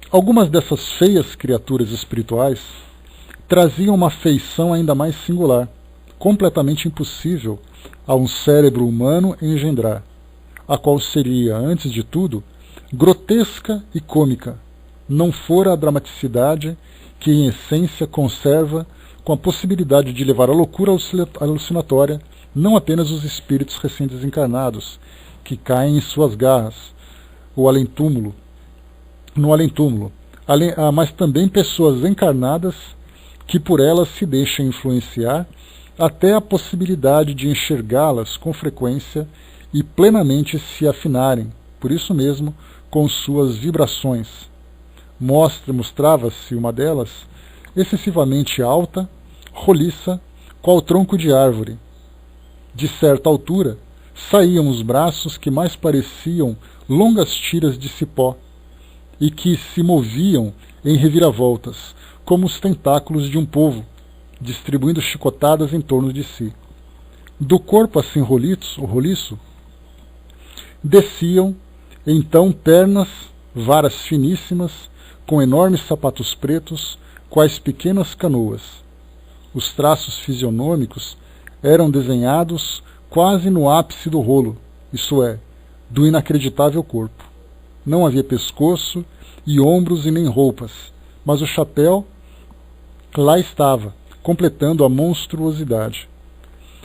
Algumas dessas feias criaturas espirituais traziam uma feição ainda mais singular, completamente impossível a um cérebro humano engendrar, a qual seria, antes de tudo, grotesca e cômica, não fora a dramaticidade que, em essência, conserva com a possibilidade de levar à loucura alucinatória não apenas os espíritos recém-desencarnados, que caem em suas garras, no além-túmulo, mas também pessoas encarnadas que por elas se deixam influenciar até a possibilidade de enxergá-las com frequência e plenamente se afinarem, por isso mesmo, com suas vibrações. Mostrava-se uma delas excessivamente alta, roliça, qual tronco de árvore. De certa altura, saíam os braços que mais pareciam longas tiras de cipó, e que se moviam em reviravoltas, como os tentáculos de um povo, distribuindo chicotadas em torno de si. Do corpo assim roliço, desciam então pernas, varas finíssimas, com enormes sapatos pretos, quais pequenas canoas. Os traços fisionômicos eram desenhados quase no ápice do rolo, isto é, do inacreditável corpo. Não havia pescoço e ombros e nem roupas, mas o chapéu lá estava, completando a monstruosidade.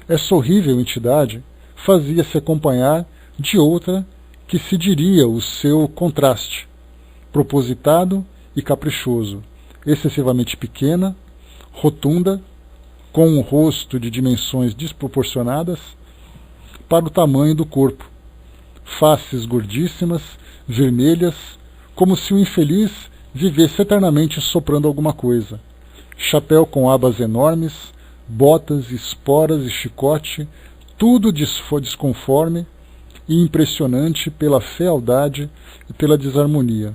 Essa horrível entidade fazia-se acompanhar de outra que se diria o seu contraste, propositado e caprichoso, excessivamente pequena, rotunda, com um rosto de dimensões desproporcionadas para o tamanho do corpo, faces gordíssimas, vermelhas, como se o infeliz vivesse eternamente soprando alguma coisa, chapéu com abas enormes, botas, esporas e chicote, tudo desconforme e impressionante pela fealdade e pela desarmonia.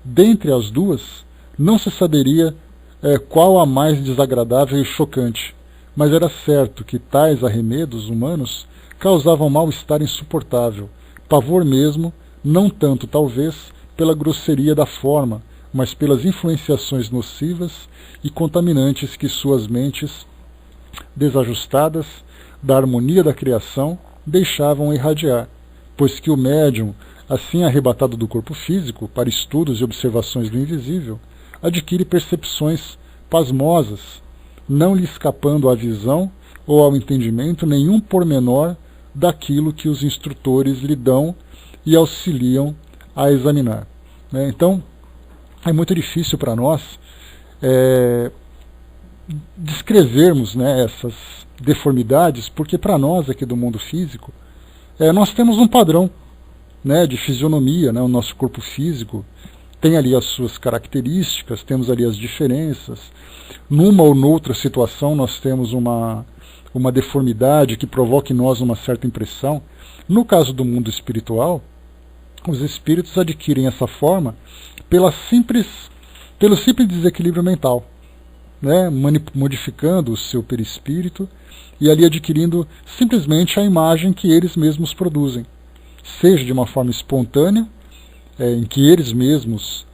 Dentre as duas, não se saberia qual a mais desagradável e chocante, mas era certo que tais arremedos humanos causavam mal-estar insuportável, pavor mesmo, não tanto, talvez, pela grosseria da forma, mas pelas influenciações nocivas e contaminantes que suas mentes, desajustadas da harmonia da criação, deixavam irradiar, pois que o médium, assim arrebatado do corpo físico para estudos e observações do invisível, adquire percepções pasmosas, não lhe escapando à visão ou ao entendimento nenhum pormenor daquilo que os instrutores lhe dão e auxiliam a examinar. Então, é muito difícil para nós descrevermos, essas deformidades, porque para nós aqui do mundo físico, nós temos um padrão, de fisionomia, o nosso corpo físico tem ali as suas características, temos ali as diferenças. Numa ou noutra situação nós temos uma deformidade que provoca em nós uma certa impressão. No caso do mundo espiritual, os espíritos adquirem essa forma pelo simples desequilíbrio mental, modificando o seu perispírito e ali adquirindo simplesmente a imagem que eles mesmos produzem, seja de uma forma espontânea, em que eles mesmos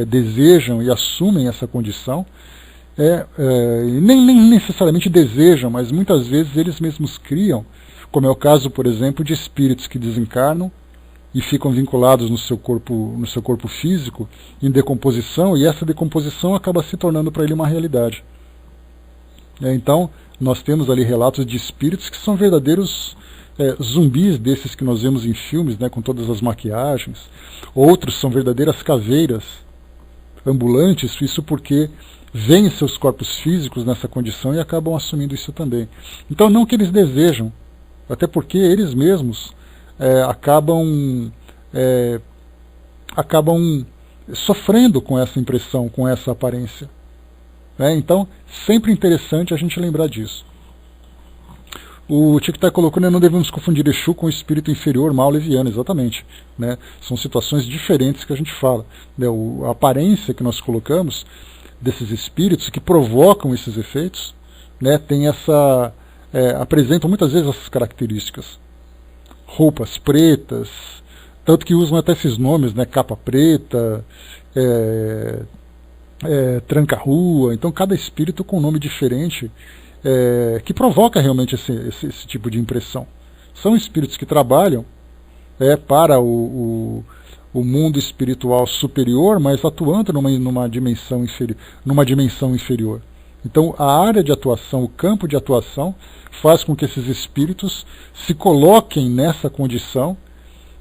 desejam e assumem essa condição, nem necessariamente desejam, mas muitas vezes eles mesmos criam, como é o caso, por exemplo, de espíritos que desencarnam e ficam vinculados no seu corpo físico em decomposição, e essa decomposição acaba se tornando para ele uma realidade. Então, nós temos ali relatos de espíritos que são verdadeiros zumbis desses que nós vemos em filmes, com todas as maquiagens. Outros são verdadeiras caveiras ambulantes, isso porque veem seus corpos físicos nessa condição e acabam assumindo isso também. Então, não que eles desejam, até porque eles mesmos acabam sofrendo com essa impressão, com essa aparência. Então, sempre interessante a gente lembrar disso. O Tic-Tac colocou, não devemos confundir Exu com o espírito inferior, mal leviano, exatamente. São situações diferentes que a gente fala. A aparência que nós colocamos desses espíritos que provocam esses efeitos, apresentam muitas vezes essas características. Roupas pretas, tanto que usam até esses nomes, capa preta, tranca-rua. Então cada espírito com um nome diferente, que provoca realmente esse tipo de impressão. São espíritos que trabalham para o mundo espiritual superior, mas atuando numa dimensão inferior. Então a área de atuação, o campo de atuação, faz com que esses espíritos se coloquem nessa condição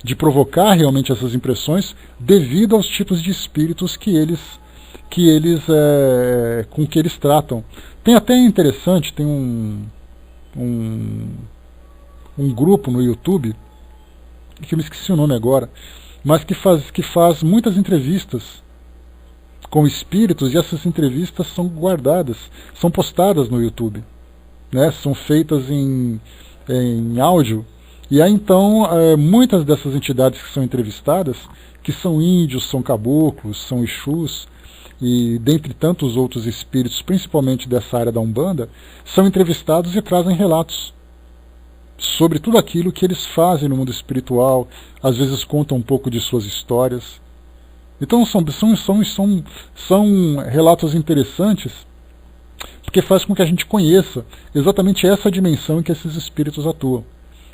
de provocar realmente essas impressões devido aos tipos de espíritos que eles que eles, com que eles tratam. Tem até interessante, tem um grupo no YouTube, que eu me esqueci o nome agora, mas que faz muitas entrevistas com espíritos, e essas entrevistas são guardadas, são postadas no YouTube, né? São feitas em áudio, e aí então muitas dessas entidades que são entrevistadas, que são índios, são caboclos, são exus, e dentre tantos outros espíritos, principalmente dessa área da Umbanda, são entrevistados e trazem relatos sobre tudo aquilo que eles fazem no mundo espiritual, às vezes contam um pouco de suas histórias. Então são relatos interessantes, porque faz com que a gente conheça exatamente essa dimensão em que esses espíritos atuam.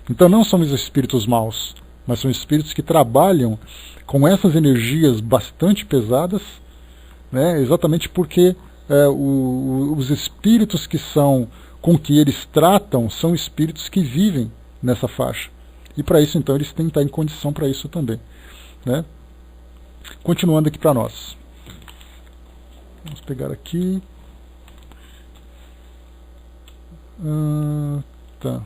Então não são os espíritos maus, mas são espíritos que trabalham com essas energias bastante pesadas, né, exatamente porque os espíritos com que eles tratam são espíritos que vivem nessa faixa. E para isso, então, eles têm que estar em condição para isso também, né? Continuando aqui para nós. Vamos pegar aqui. Tá,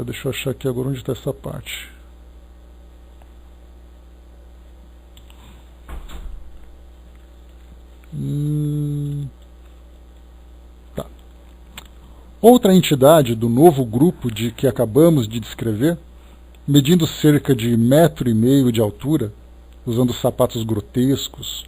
deixa eu achar aqui agora onde está essa parte. Tá. Outra entidade do novo grupo que acabamos de descrever, medindo cerca de 1,5 m de altura, usando sapatos grotescos,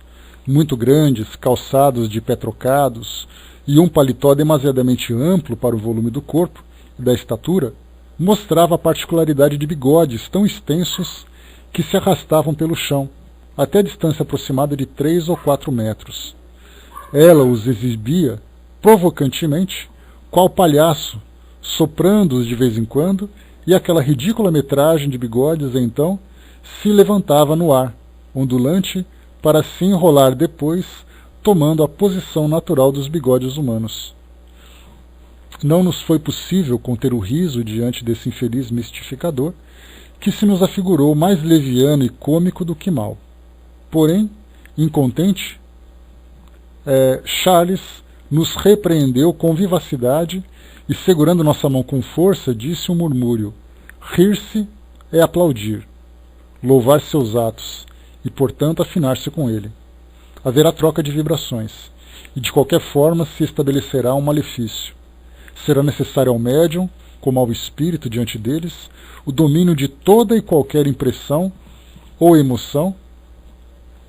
muito grandes, calçados de pé trocados, e um paletó demasiadamente amplo para o volume do corpo e da estatura, mostrava a particularidade de bigodes tão extensos que se arrastavam pelo chão, até a distância aproximada de 3 ou 4 metros. Ela os exibia provocantemente, qual palhaço, soprando-os de vez em quando, e aquela ridícula metragem de bigodes, então, se levantava no ar, ondulante, para se enrolar depois, tomando a posição natural dos bigodes humanos. Não nos foi possível conter o riso diante desse infeliz mistificador, que se nos afigurou mais leviano e cômico do que mau. Porém, incontente, Charles nos repreendeu com vivacidade e, segurando nossa mão com força, disse um murmúrio: rir-se é aplaudir, louvar seus atos e, portanto, afinar-se com ele. Haverá troca de vibrações, e de qualquer forma se estabelecerá um malefício. Será necessário ao médium, como ao espírito diante deles, o domínio de toda e qualquer impressão ou emoção,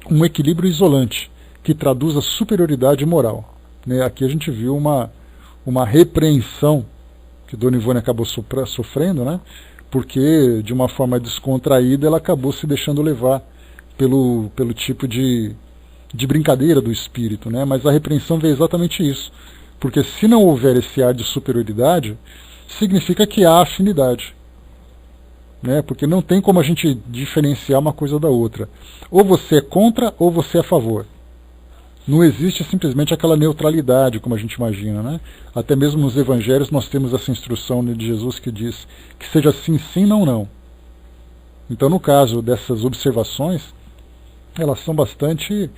um equilíbrio isolante, que traduz a superioridade moral. Aqui a gente viu uma repreensão que Dona Ivone acabou sofrendo, né? Porque, de uma forma descontraída, ela acabou se deixando levar pelo tipo de brincadeira do espírito, né? Mas a repreensão veio exatamente isso. Porque se não houver esse ar de superioridade, significa que há afinidade, né? Porque não tem como a gente diferenciar uma coisa da outra. Ou você é contra ou você é a favor. Não existe simplesmente aquela neutralidade, como a gente imagina, né? Até mesmo nos evangelhos nós temos essa instrução de Jesus que diz que seja sim, sim, não, não. Então, no caso dessas observações, elas são bastante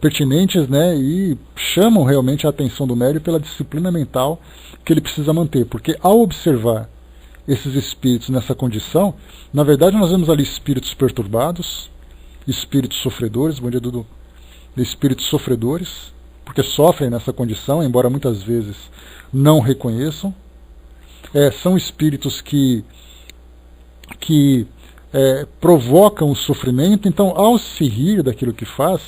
pertinentes, né? E chamam realmente a atenção do médium pela disciplina mental que ele precisa manter. Porque ao observar esses espíritos nessa condição, na verdade nós vemos ali espíritos perturbados, espíritos sofredores, bom dia, Dudu, espíritos sofredores, porque sofrem nessa condição, embora muitas vezes não reconheçam. São espíritos que provocam o sofrimento. Então, ao se rir daquilo que faz,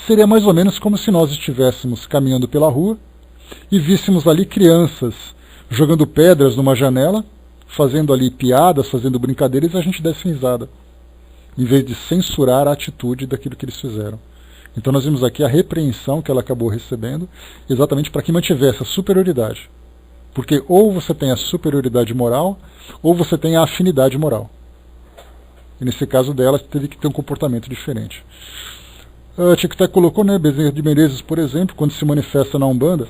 seria mais ou menos como se nós estivéssemos caminhando pela rua e víssemos ali crianças jogando pedras numa janela, fazendo ali piadas, fazendo brincadeiras, e a gente desse risada, em vez de censurar a atitude daquilo que eles fizeram. Então nós vimos aqui a repreensão que ela acabou recebendo, exatamente para que mantivesse a superioridade. Porque ou você tem a superioridade moral, ou você tem a afinidade moral. E nesse caso dela, teve que ter um comportamento diferente. Tic-Tac colocou, né, Bezerra de Menezes, por exemplo, quando se manifesta na Umbanda,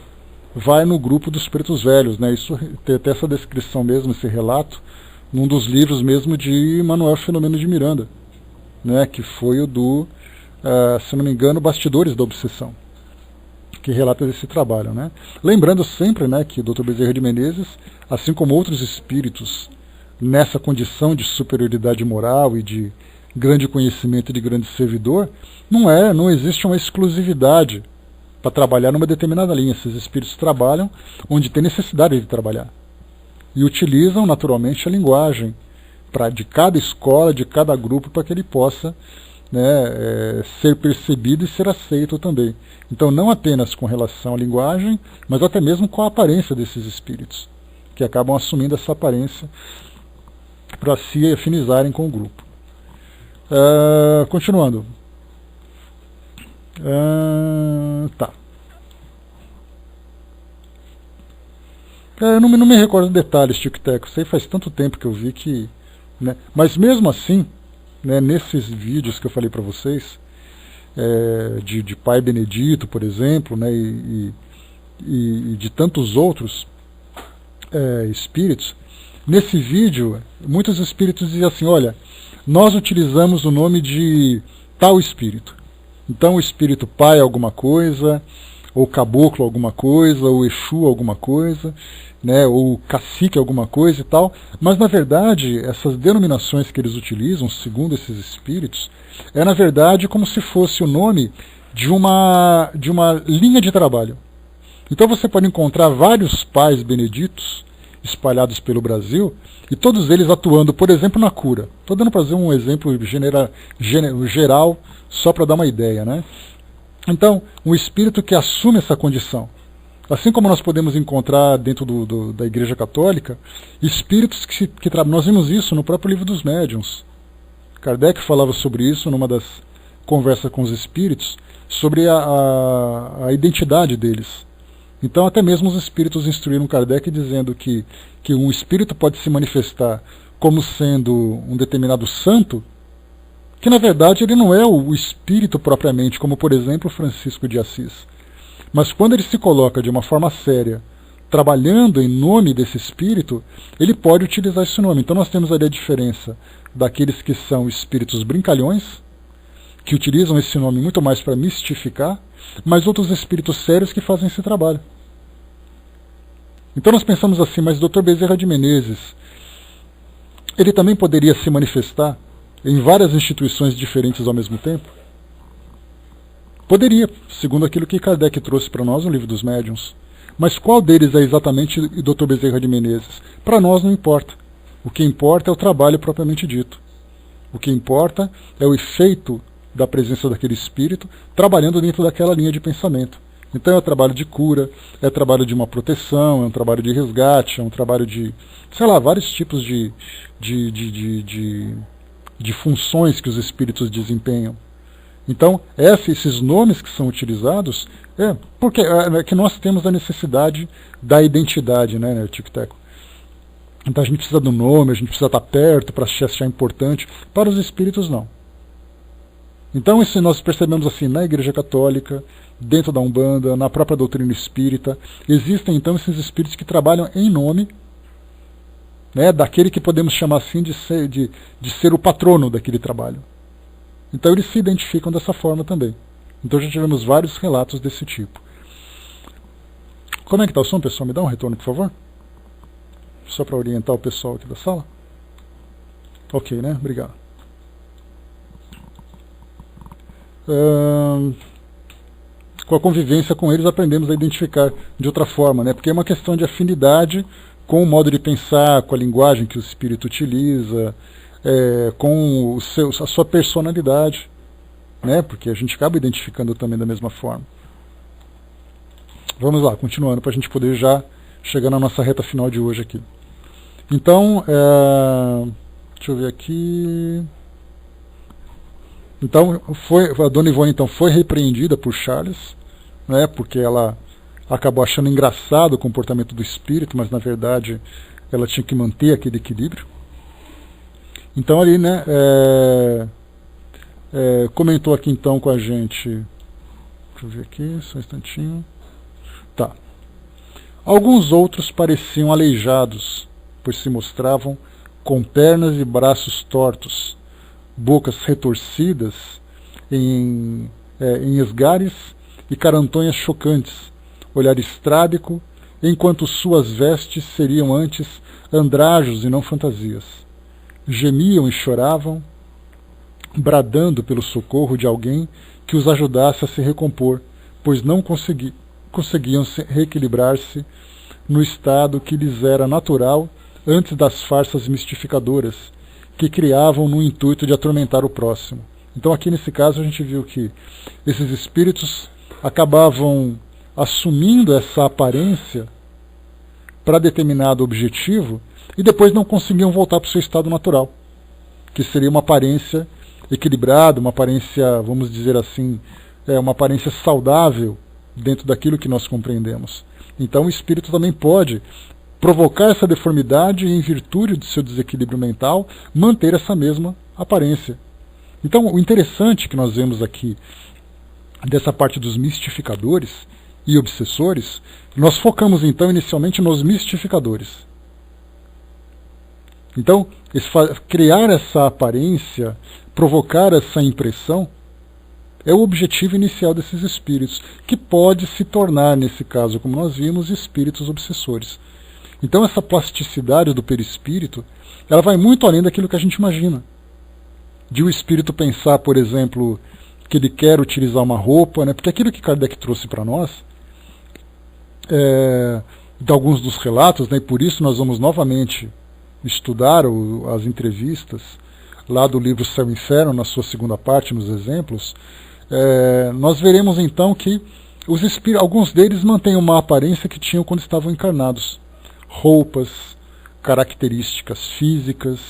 vai no grupo dos pretos velhos, né? Isso tem até essa descrição mesmo, esse relato, num dos livros mesmo de Manuel Filomeno de Miranda, né, que foi o do se não me engano, Bastidores da Obsessão, que relata esse trabalho, né? Lembrando sempre, né, que o Dr. Bezerra de Menezes, assim como outros espíritos nessa condição de superioridade moral e de grande conhecimento e de grande servidor, não existe uma exclusividade para trabalhar numa determinada linha. Esses espíritos trabalham onde tem necessidade de trabalhar e utilizam naturalmente a linguagem de cada escola, de cada grupo, para que ele possa, né, ser percebido e ser aceito também. Então, não apenas com relação à linguagem, mas até mesmo com a aparência desses espíritos, que acabam assumindo essa aparência para se afinizarem com o grupo. Continuando. Tá. Eu não me recordo detalhes, Tic-Tac. Isso aí faz tanto tempo que eu vi que... né? Mas mesmo assim, né, nesses vídeos que eu falei para vocês, de Pai Benedito, por exemplo, né, e de tantos outros espíritos, nesse vídeo, muitos espíritos diziam assim, olha, nós utilizamos o nome de tal espírito. Então o espírito pai alguma coisa, ou caboclo alguma coisa, ou Exu alguma coisa, né, ou cacique alguma coisa e tal. Mas na verdade, essas denominações que eles utilizam, segundo esses espíritos, na verdade como se fosse o nome de uma linha de trabalho. Então você pode encontrar vários pais beneditos espalhados pelo Brasil, e todos eles atuando, por exemplo, na cura. Estou dando para fazer um exemplo geral, só para dar uma ideia, né? Então, um espírito que assume essa condição. Assim como nós podemos encontrar dentro da Igreja Católica, espíritos que nós vimos isso no próprio Livro dos Médiuns. Kardec falava sobre isso numa das conversas com os espíritos, sobre a identidade deles. Então, até mesmo os espíritos instruíram Kardec dizendo que um espírito pode se manifestar como sendo um determinado santo, que na verdade ele não é o espírito propriamente, como por exemplo Francisco de Assis. Mas quando ele se coloca de uma forma séria, trabalhando em nome desse espírito, ele pode utilizar esse nome. Então nós temos ali a diferença daqueles que são espíritos brincalhões, que utilizam esse nome muito mais para mistificar, mas outros espíritos sérios que fazem esse trabalho. Então nós pensamos assim, mas o Dr. Bezerra de Menezes, ele também poderia se manifestar em várias instituições diferentes ao mesmo tempo? Poderia, segundo aquilo que Kardec trouxe para nós no Livro dos Médiuns. Mas qual deles é exatamente o Dr. Bezerra de Menezes? Para nós não importa. O que importa é o trabalho propriamente dito. O que importa é o efeito da presença daquele espírito trabalhando dentro daquela linha de pensamento. Então é um trabalho de cura, é trabalho de uma proteção, é um trabalho de resgate, é um trabalho de, sei lá, vários tipos de funções que os espíritos desempenham. Então, esses nomes que são utilizados, porque é que nós temos a necessidade da identidade, né, Tic-Tac? Então a gente precisa do nome, a gente precisa estar perto para se achar importante. Para os espíritos, não. Então isso nós percebemos assim, na Igreja Católica, dentro da Umbanda, na própria doutrina espírita, existem então esses espíritos que trabalham em nome, né, daquele que podemos chamar assim de ser o patrono daquele trabalho. Então eles se identificam dessa forma também. Então já tivemos vários relatos desse tipo. Como é que está o som, pessoal? Me dá um retorno, por favor? Só para orientar o pessoal aqui da sala. Ok, né? Obrigado. Com a convivência com eles aprendemos a identificar de outra forma, né? Porque é uma questão de afinidade com o modo de pensar, com a linguagem que o espírito utiliza, com a sua personalidade, né? Porque a gente acaba identificando também da mesma forma. Vamos lá, continuando, para a gente poder já chegar na nossa reta final de hoje aqui. Então, deixa eu ver aqui. Então, a Dona Ivone então, foi repreendida por Charles, né, porque ela acabou achando engraçado o comportamento do espírito, mas na verdade ela tinha que manter aquele equilíbrio. Então ali, né, comentou aqui então com a gente, deixa eu ver aqui, só um instantinho. Tá. Alguns outros pareciam aleijados, pois se mostravam com pernas e braços tortos, bocas retorcidas em esgares e carantonhas chocantes, olhar estrábico, enquanto suas vestes seriam antes andrajos e não fantasias. Gemiam e choravam, bradando pelo socorro de alguém que os ajudasse a se recompor, pois não conseguiam reequilibrar-se no estado que lhes era natural antes das farsas mistificadoras que criavam no intuito de atormentar o próximo. Então aqui nesse caso a gente viu que esses espíritos acabavam assumindo essa aparência para determinado objetivo e depois não conseguiam voltar para o seu estado natural, que seria uma aparência equilibrada, uma aparência, vamos dizer assim, uma aparência saudável dentro daquilo que nós compreendemos. Então o espírito também pode provocar essa deformidade e, em virtude do seu desequilíbrio mental, manter essa mesma aparência. Então o interessante que nós vemos aqui dessa parte dos mistificadores e obsessores, nós focamos então inicialmente nos mistificadores. Então, criar essa aparência, provocar essa impressão, é o objetivo inicial desses espíritos, que pode se tornar, nesse caso, como nós vimos, espíritos obsessores. Então essa plasticidade do perispírito, ela vai muito além daquilo que a gente imagina. De o espírito pensar, por exemplo, que ele quer utilizar uma roupa, né? Porque aquilo que Kardec trouxe para nós, de alguns dos relatos, né? E por isso nós vamos novamente estudar as entrevistas lá do livro Céu e Inferno, na sua segunda parte, nos exemplos, nós veremos então que os espíritos, alguns deles mantêm uma aparência que tinham quando estavam encarnados. Roupas, características físicas,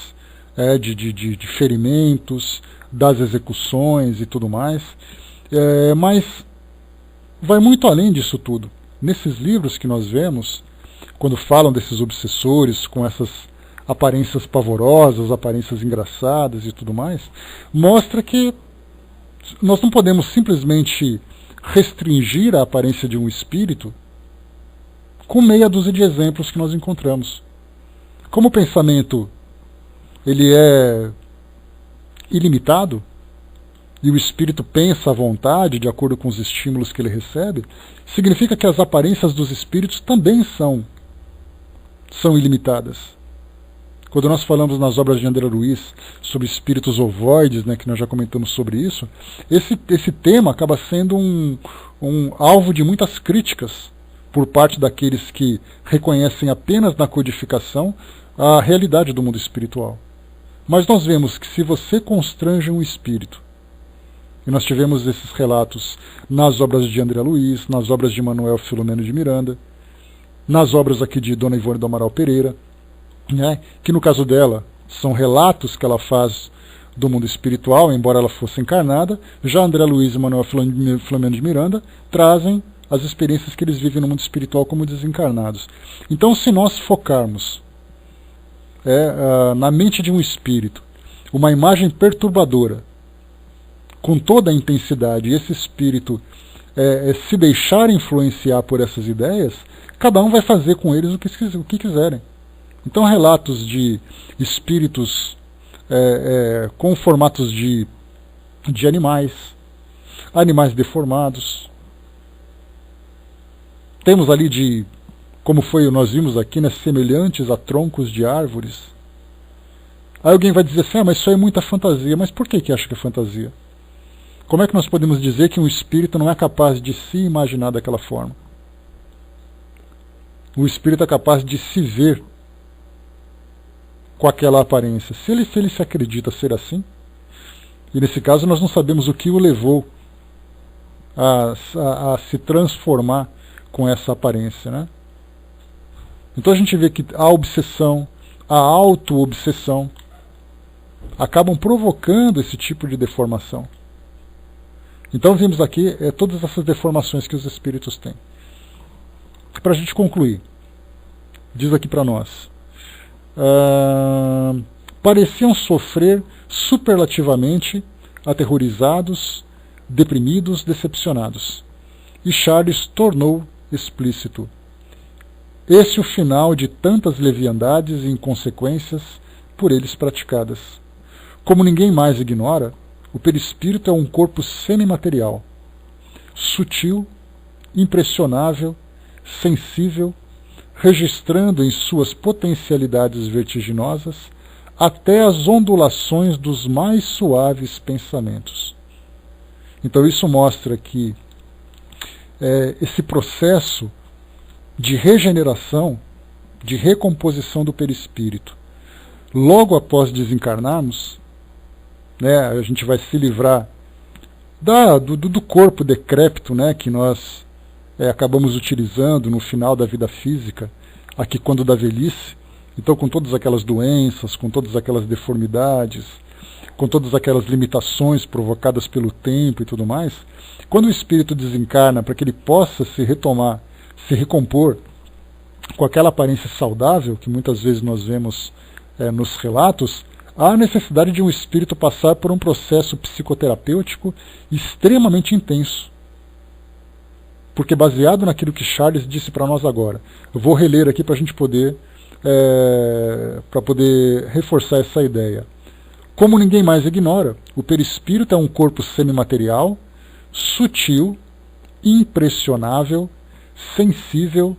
de ferimentos, das execuções e tudo mais. Mas vai muito além disso tudo. Nesses livros que nós vemos, quando falam desses obsessores com essas aparências pavorosas, aparências engraçadas e tudo mais, mostra que nós não podemos simplesmente restringir a aparência de um espírito com meia dúzia de exemplos que nós encontramos. Como o pensamento ele é ilimitado, e o espírito pensa à vontade, de acordo com os estímulos que ele recebe, significa que as aparências dos espíritos também são ilimitadas. Quando nós falamos nas obras de André Luiz sobre espíritos ovoides, né, que nós já comentamos sobre isso, esse tema acaba sendo um alvo de muitas críticas por parte daqueles que reconhecem apenas na codificação a realidade do mundo espiritual. Mas nós vemos que se você constrange um espírito, e nós tivemos esses relatos nas obras de André Luiz, nas obras de Manuel Filomeno de Miranda, nas obras aqui de Dona Ivone do Amaral Pereira, né, que no caso dela são relatos que ela faz do mundo espiritual, embora ela fosse encarnada. Já André Luiz e Manuel Filomeno de Miranda trazem as experiências que eles vivem no mundo espiritual como desencarnados. Então, se nós focarmos na mente de um espírito uma imagem perturbadora com toda a intensidade, e esse espírito se deixar influenciar por essas ideias, cada um vai fazer com eles o que quiserem. Então, relatos de espíritos com formatos de animais deformados. Temos ali como nós vimos aqui, né, semelhantes a troncos de árvores. Aí alguém vai dizer assim, mas isso é muita fantasia. Mas por que acha que é fantasia? Como é que nós podemos dizer que um espírito não é capaz de se imaginar daquela forma? O espírito é capaz de se ver com aquela aparência. Se ele se acredita ser assim, e nesse caso nós não sabemos o que o levou a se transformar com essa aparência, né? Então a gente vê que a obsessão, a auto-obsessão, acabam provocando esse tipo de deformação. Então vimos aqui todas essas deformações que os espíritos têm. Para a gente concluir, diz aqui para nós, pareciam sofrer superlativamente, aterrorizados, deprimidos, decepcionados. E Charles tornou explícito: esse é o final de tantas leviandades e inconsequências por eles praticadas. Como ninguém mais ignora, o perispírito é um corpo semimaterial, sutil, impressionável, sensível, registrando em suas potencialidades vertiginosas até as ondulações dos mais suaves pensamentos. Então isso mostra que esse processo de regeneração, de recomposição do perispírito, logo após desencarnarmos, a gente vai se livrar do corpo decrépito, que nós acabamos utilizando no final da vida física, aqui quando da velhice. Então, com todas aquelas doenças, com todas aquelas deformidades, com todas aquelas limitações provocadas pelo tempo e tudo mais, quando o espírito desencarna, para que ele possa se retomar, se recompor com aquela aparência saudável que muitas vezes nós vemos nos relatos, há a necessidade de um espírito passar por um processo psicoterapêutico extremamente intenso. Porque baseado naquilo que Charles disse para nós agora, eu vou reler aqui para a gente poder reforçar essa ideia. Como ninguém mais ignora, o perispírito é um corpo semimaterial, sutil, impressionável, sensível,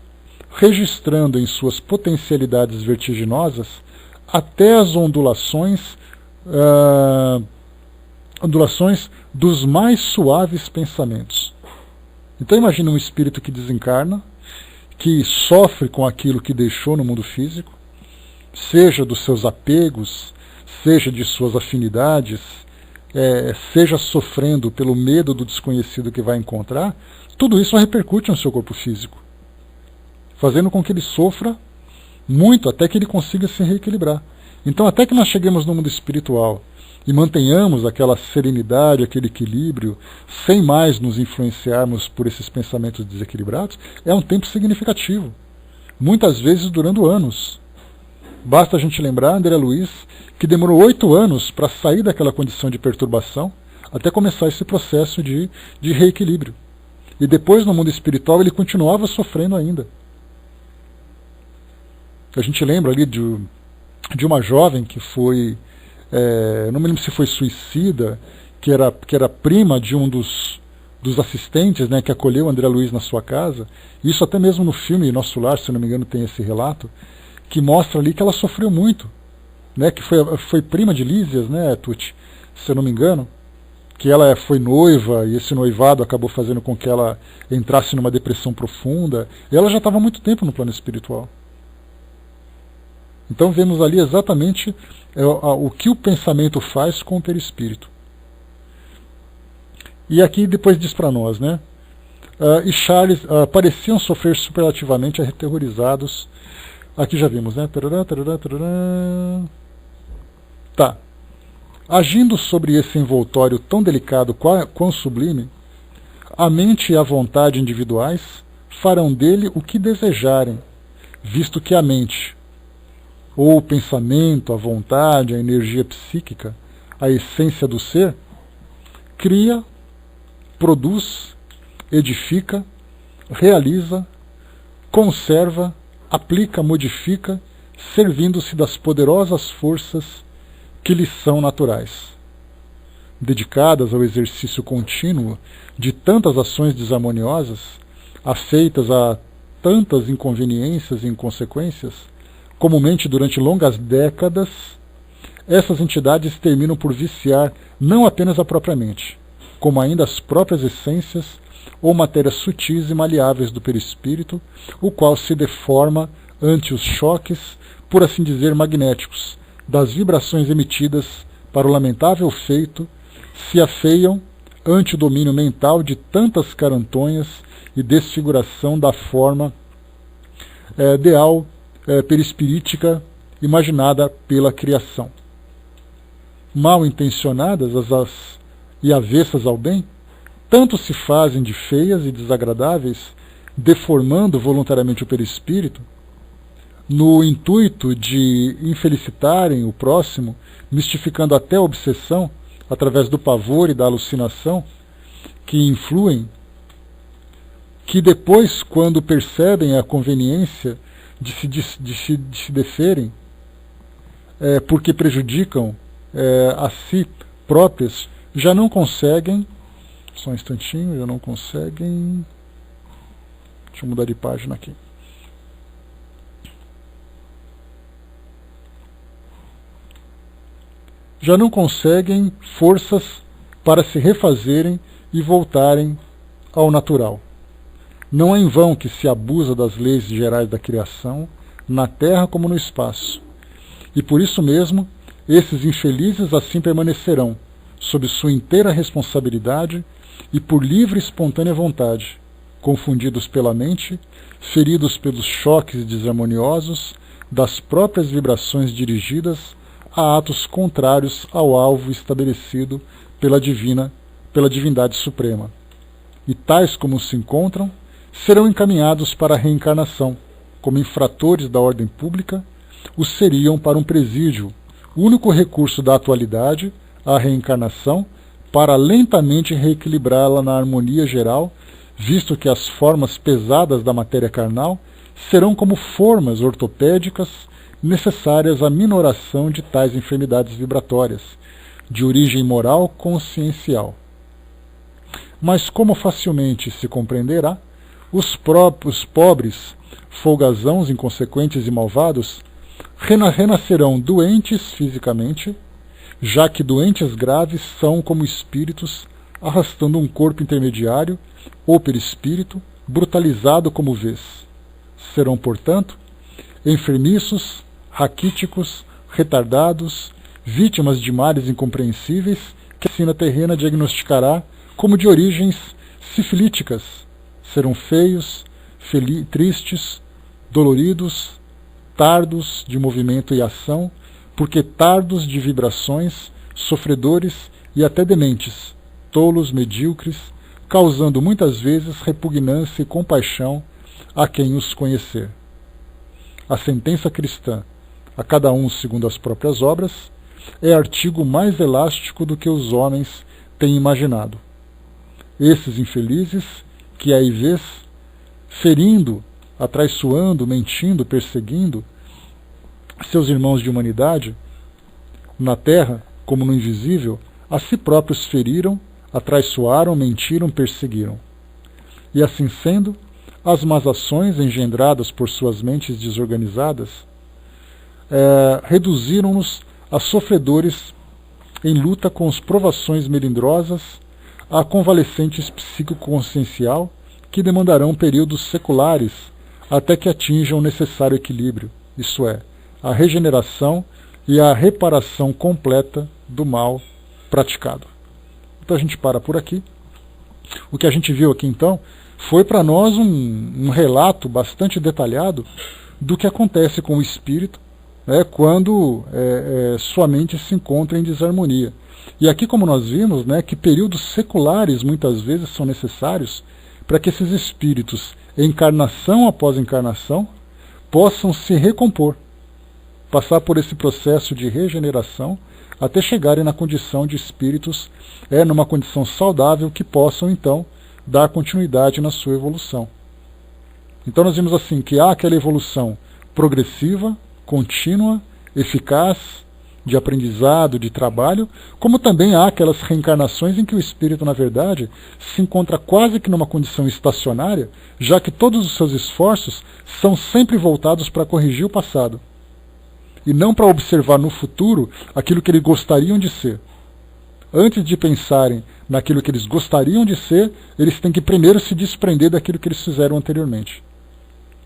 registrando em suas potencialidades vertiginosas até as ondulações dos mais suaves pensamentos. Então imagine um espírito que desencarna, que sofre com aquilo que deixou no mundo físico, seja dos seus apegos, seja de suas afinidades, seja sofrendo pelo medo do desconhecido que vai encontrar, tudo isso repercute no seu corpo físico, fazendo com que ele sofra muito até que ele consiga se reequilibrar. Então, até que nós cheguemos no mundo espiritual e mantenhamos aquela serenidade, aquele equilíbrio, sem mais nos influenciarmos por esses pensamentos desequilibrados, é um tempo significativo, muitas vezes durando anos. Basta a gente lembrar, André Luiz, que demorou 8 anos para sair daquela condição de perturbação até começar esse processo de reequilíbrio. E depois, no mundo espiritual, ele continuava sofrendo ainda. A gente lembra ali de uma jovem que foi, não me lembro se foi suicida, que era prima de um dos assistentes, que acolheu André Luiz na sua casa. Isso até mesmo no filme Nosso Lar, se não me engano, tem esse relato, que mostra ali que ela sofreu muito, que foi prima de Lísias, Tuti, se eu não me engano, que ela foi noiva e esse noivado acabou fazendo com que ela entrasse numa depressão profunda, e ela já estava há muito tempo no plano espiritual. Então vemos ali exatamente o que o pensamento faz com o perispírito. E aqui depois diz para nós, e Charles pareciam sofrer superlativamente aterrorizados. Aqui já vimos, Tá. Agindo sobre esse envoltório tão delicado quão sublime, a mente e a vontade individuais farão dele o que desejarem, visto que a mente, ou o pensamento, a vontade, a energia psíquica, a essência do ser, cria, produz, edifica, realiza, conserva, aplica, modifica, servindo-se das poderosas forças que lhes são naturais. Dedicadas ao exercício contínuo de tantas ações desarmoniosas, afeitas a tantas inconveniências e inconsequências, comumente durante longas décadas, essas entidades terminam por viciar não apenas a própria mente, como ainda as próprias essências ou matérias sutis e maleáveis do perispírito, o qual se deforma ante os choques, por assim dizer, magnéticos, das vibrações emitidas para o lamentável feito, se afeiam ante o domínio mental de tantas carantonhas e desfiguração da forma ideal perispirítica imaginada pela criação. Mal intencionadas e avessas ao bem, tanto se fazem de feias e desagradáveis, deformando voluntariamente o perispírito, no intuito de infelicitarem o próximo, mistificando até a obsessão, através do pavor e da alucinação, que influem, que depois, quando percebem a conveniência de se deferem, porque prejudicam a si próprias, já não conseguem, só um instantinho, já não conseguem, deixa eu mudar de página aqui. Já não conseguem forças para se refazerem e voltarem ao natural. Não é em vão que se abusa das leis gerais da criação, na terra como no espaço. E por isso mesmo, esses infelizes assim permanecerão, sob sua inteira responsabilidade e por livre e espontânea vontade, confundidos pela mente, feridos pelos choques desarmoniosos das próprias vibrações dirigidas a atos contrários ao alvo estabelecido pela divindade suprema. E tais como se encontram, serão encaminhados para a reencarnação, como infratores da ordem pública, os seriam para um presídio, único recurso da atualidade, a reencarnação, para lentamente reequilibrá-la na harmonia geral, visto que as formas pesadas da matéria carnal serão como formas ortopédicas necessárias à minoração de tais enfermidades vibratórias, de origem moral consciencial. Mas, como facilmente se compreenderá, os pobres folgazãos inconsequentes e malvados renascerão doentes fisicamente, já que doentes graves são como espíritos arrastando um corpo intermediário ou perispírito brutalizado como vês. Serão, portanto, enfermiços, raquíticos, retardados, vítimas de males incompreensíveis que a medicina terrena diagnosticará como de origens sifilíticas. Serão feios, tristes, doloridos, tardos de movimento e ação, porque tardos de vibrações, sofredores e até dementes, tolos, medíocres, causando muitas vezes repugnância e compaixão a quem os conhecer. A sentença cristã, a cada um segundo as próprias obras, é artigo mais elástico do que os homens têm imaginado. Esses infelizes, que aí vês, ferindo, atraiçoando, mentindo, perseguindo seus irmãos de humanidade, na terra como no invisível, a si próprios feriram, atraiçoaram, mentiram, perseguiram. E assim sendo, as más ações engendradas por suas mentes desorganizadas reduziram-nos a sofredores em luta com as provações melindrosas, a convalescentes psico-consciencial que demandarão períodos seculares até que atinjam o necessário equilíbrio, isto é, a regeneração e a reparação completa do mal praticado. Então a gente para por aqui. O que a gente viu aqui então foi para nós um relato bastante detalhado do que acontece com o espírito, né, quando sua mente se encontra em desarmonia. E aqui, como nós vimos, né, que períodos seculares muitas vezes são necessários para que esses espíritos, encarnação após encarnação, possam se recompor, passar por esse processo de regeneração até chegarem na condição de espíritos, numa condição saudável, que possam então dar continuidade na sua evolução. Então nós vimos assim que há aquela evolução progressiva, contínua, eficaz, de aprendizado, de trabalho, como também há aquelas reencarnações em que o espírito, na verdade, se encontra quase que numa condição estacionária, já que todos os seus esforços são sempre voltados para corrigir o passado, e não para observar no futuro aquilo que eles gostariam de ser. Antes de pensarem naquilo que eles gostariam de ser, eles têm que primeiro se desprender daquilo que eles fizeram anteriormente.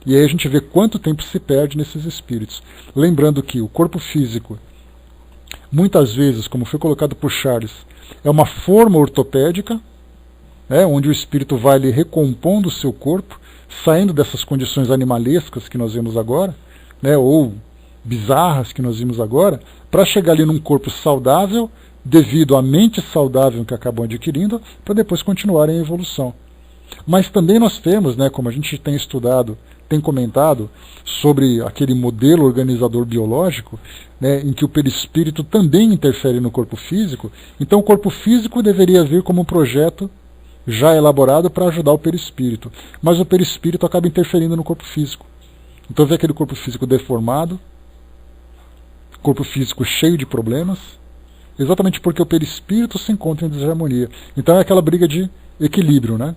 E aí a gente vê quanto tempo se perde nesses espíritos. Lembrando que o corpo físico, muitas vezes, como foi colocado por Charles, é uma forma ortopédica, onde o espírito vai ali recompondo o seu corpo, saindo dessas condições animalescas que nós vemos agora, ou bizarras que nós vimos agora, para chegar ali num corpo saudável, devido à mente saudável que acabam adquirindo, para depois continuarem a evolução. Mas também nós temos, como a gente tem estudado, tem comentado sobre aquele modelo organizador biológico, em que o perispírito também interfere no corpo físico. Então o corpo físico deveria vir como um projeto já elaborado para ajudar o perispírito, mas o perispírito acaba interferindo no corpo físico. Então vê aquele corpo físico deformado, corpo físico cheio de problemas, exatamente porque o perispírito se encontra em desarmonia. Então é aquela briga de equilíbrio, né?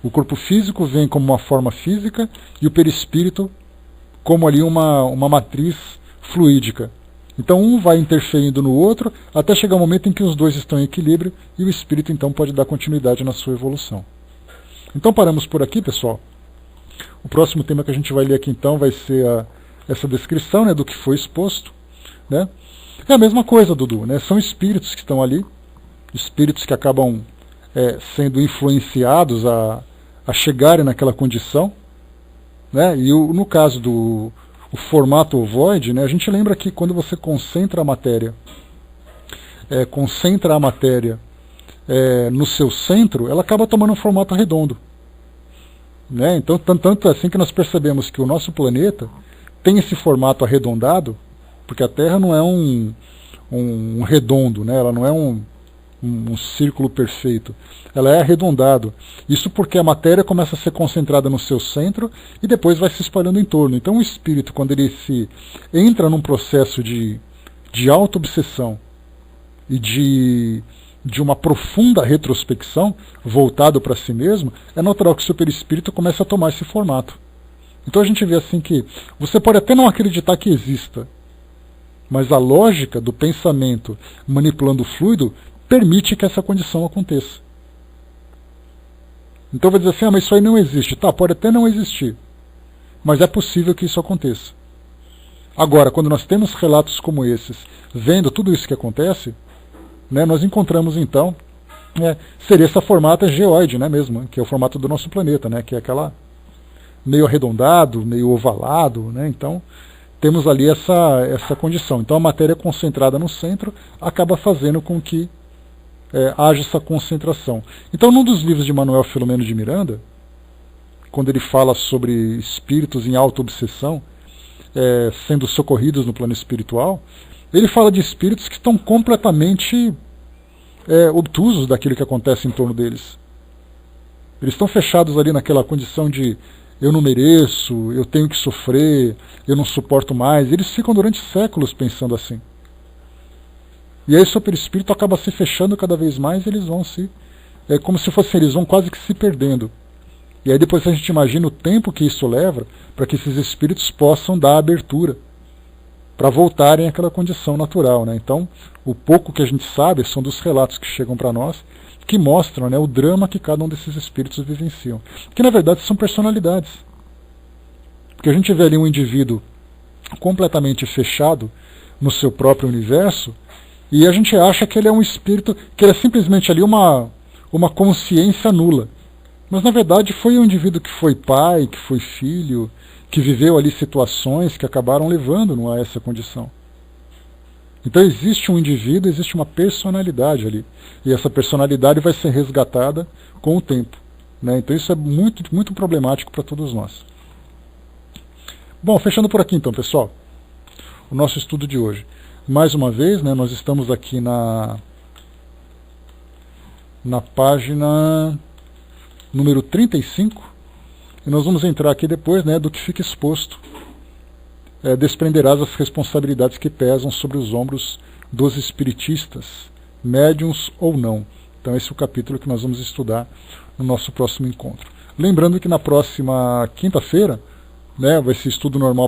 O corpo físico vem como uma forma física e o perispírito como ali uma matriz fluídica. Então um vai interferindo no outro até chegar um momento em que os dois estão em equilíbrio e o espírito então pode dar continuidade na sua evolução. Então paramos por aqui, pessoal. O próximo tema que a gente vai ler aqui então vai ser essa descrição, né, do que foi exposto, né? É a mesma coisa, Dudu, né? São espíritos que estão ali, espíritos que acabam sendo influenciados a chegarem naquela condição, né? E no caso do formato ovoide, né, a gente lembra que quando você concentra a matéria no seu centro, ela acaba tomando um formato redondo, né? Então, tanto assim que nós percebemos que o nosso planeta tem esse formato arredondado, porque a Terra não é um redondo, né? Ela não é um círculo perfeito, ela é arredondado. Isso porque a matéria começa a ser concentrada no seu centro e depois vai se espalhando em torno. Então o espírito, quando ele entra num processo de auto-obsessão e de uma profunda retrospecção, voltado para si mesmo, é natural que o seu perispírito comece a tomar esse formato. Então a gente vê assim que você pode até não acreditar que exista, mas a lógica do pensamento manipulando o fluido permite que essa condição aconteça. Então vai dizer assim, mas isso aí não existe. Tá, pode até não existir, mas é possível que isso aconteça. Agora, quando nós temos relatos como esses, vendo tudo isso que acontece, né, nós encontramos então, seria essa formata geoide, né, mesmo, que é o formato do nosso planeta, né, que é aquela meio arredondado, meio ovalado, né, então temos ali essa condição. Então a matéria concentrada no centro acaba fazendo com que haja essa concentração. Então, num dos livros de Manuel Filomeno de Miranda, quando ele fala sobre espíritos em auto-obsessão, sendo socorridos no plano espiritual, ele fala de espíritos que estão completamente obtusos daquilo que acontece em torno deles. Eles estão fechados ali naquela condição de eu não mereço, eu tenho que sofrer, eu não suporto mais. Eles ficam durante séculos pensando assim. E aí o seu perispírito acaba se fechando cada vez mais e eles vão como se fossem, eles vão quase que se perdendo. E aí depois a gente imagina o tempo que isso leva para que esses espíritos possam dar abertura para voltarem àquela condição natural, né? Então, o pouco que a gente sabe são dos relatos que chegam para nós, que mostram, né, o drama que cada um desses espíritos vivenciam. Que na verdade são personalidades. Porque a gente vê ali um indivíduo completamente fechado no seu próprio universo, e a gente acha que ele é um espírito, que ele é simplesmente ali uma consciência nula. Mas na verdade foi um indivíduo que foi pai, que foi filho, que viveu ali situações que acabaram levando a essa condição. Então existe um indivíduo, existe uma personalidade ali. E essa personalidade vai ser resgatada com o tempo, né? Então isso é muito, muito problemático para todos nós. Bom, fechando por aqui então, pessoal, o nosso estudo de hoje. Mais uma vez, né, nós estamos aqui na página número 35, e nós vamos entrar aqui depois, né, do que fica exposto. Desprenderás as responsabilidades que pesam sobre os ombros dos espiritistas, médiuns ou não. Então esse é o capítulo que nós vamos estudar no nosso próximo encontro. Lembrando que na próxima quinta-feira, né, vai ser estudo normal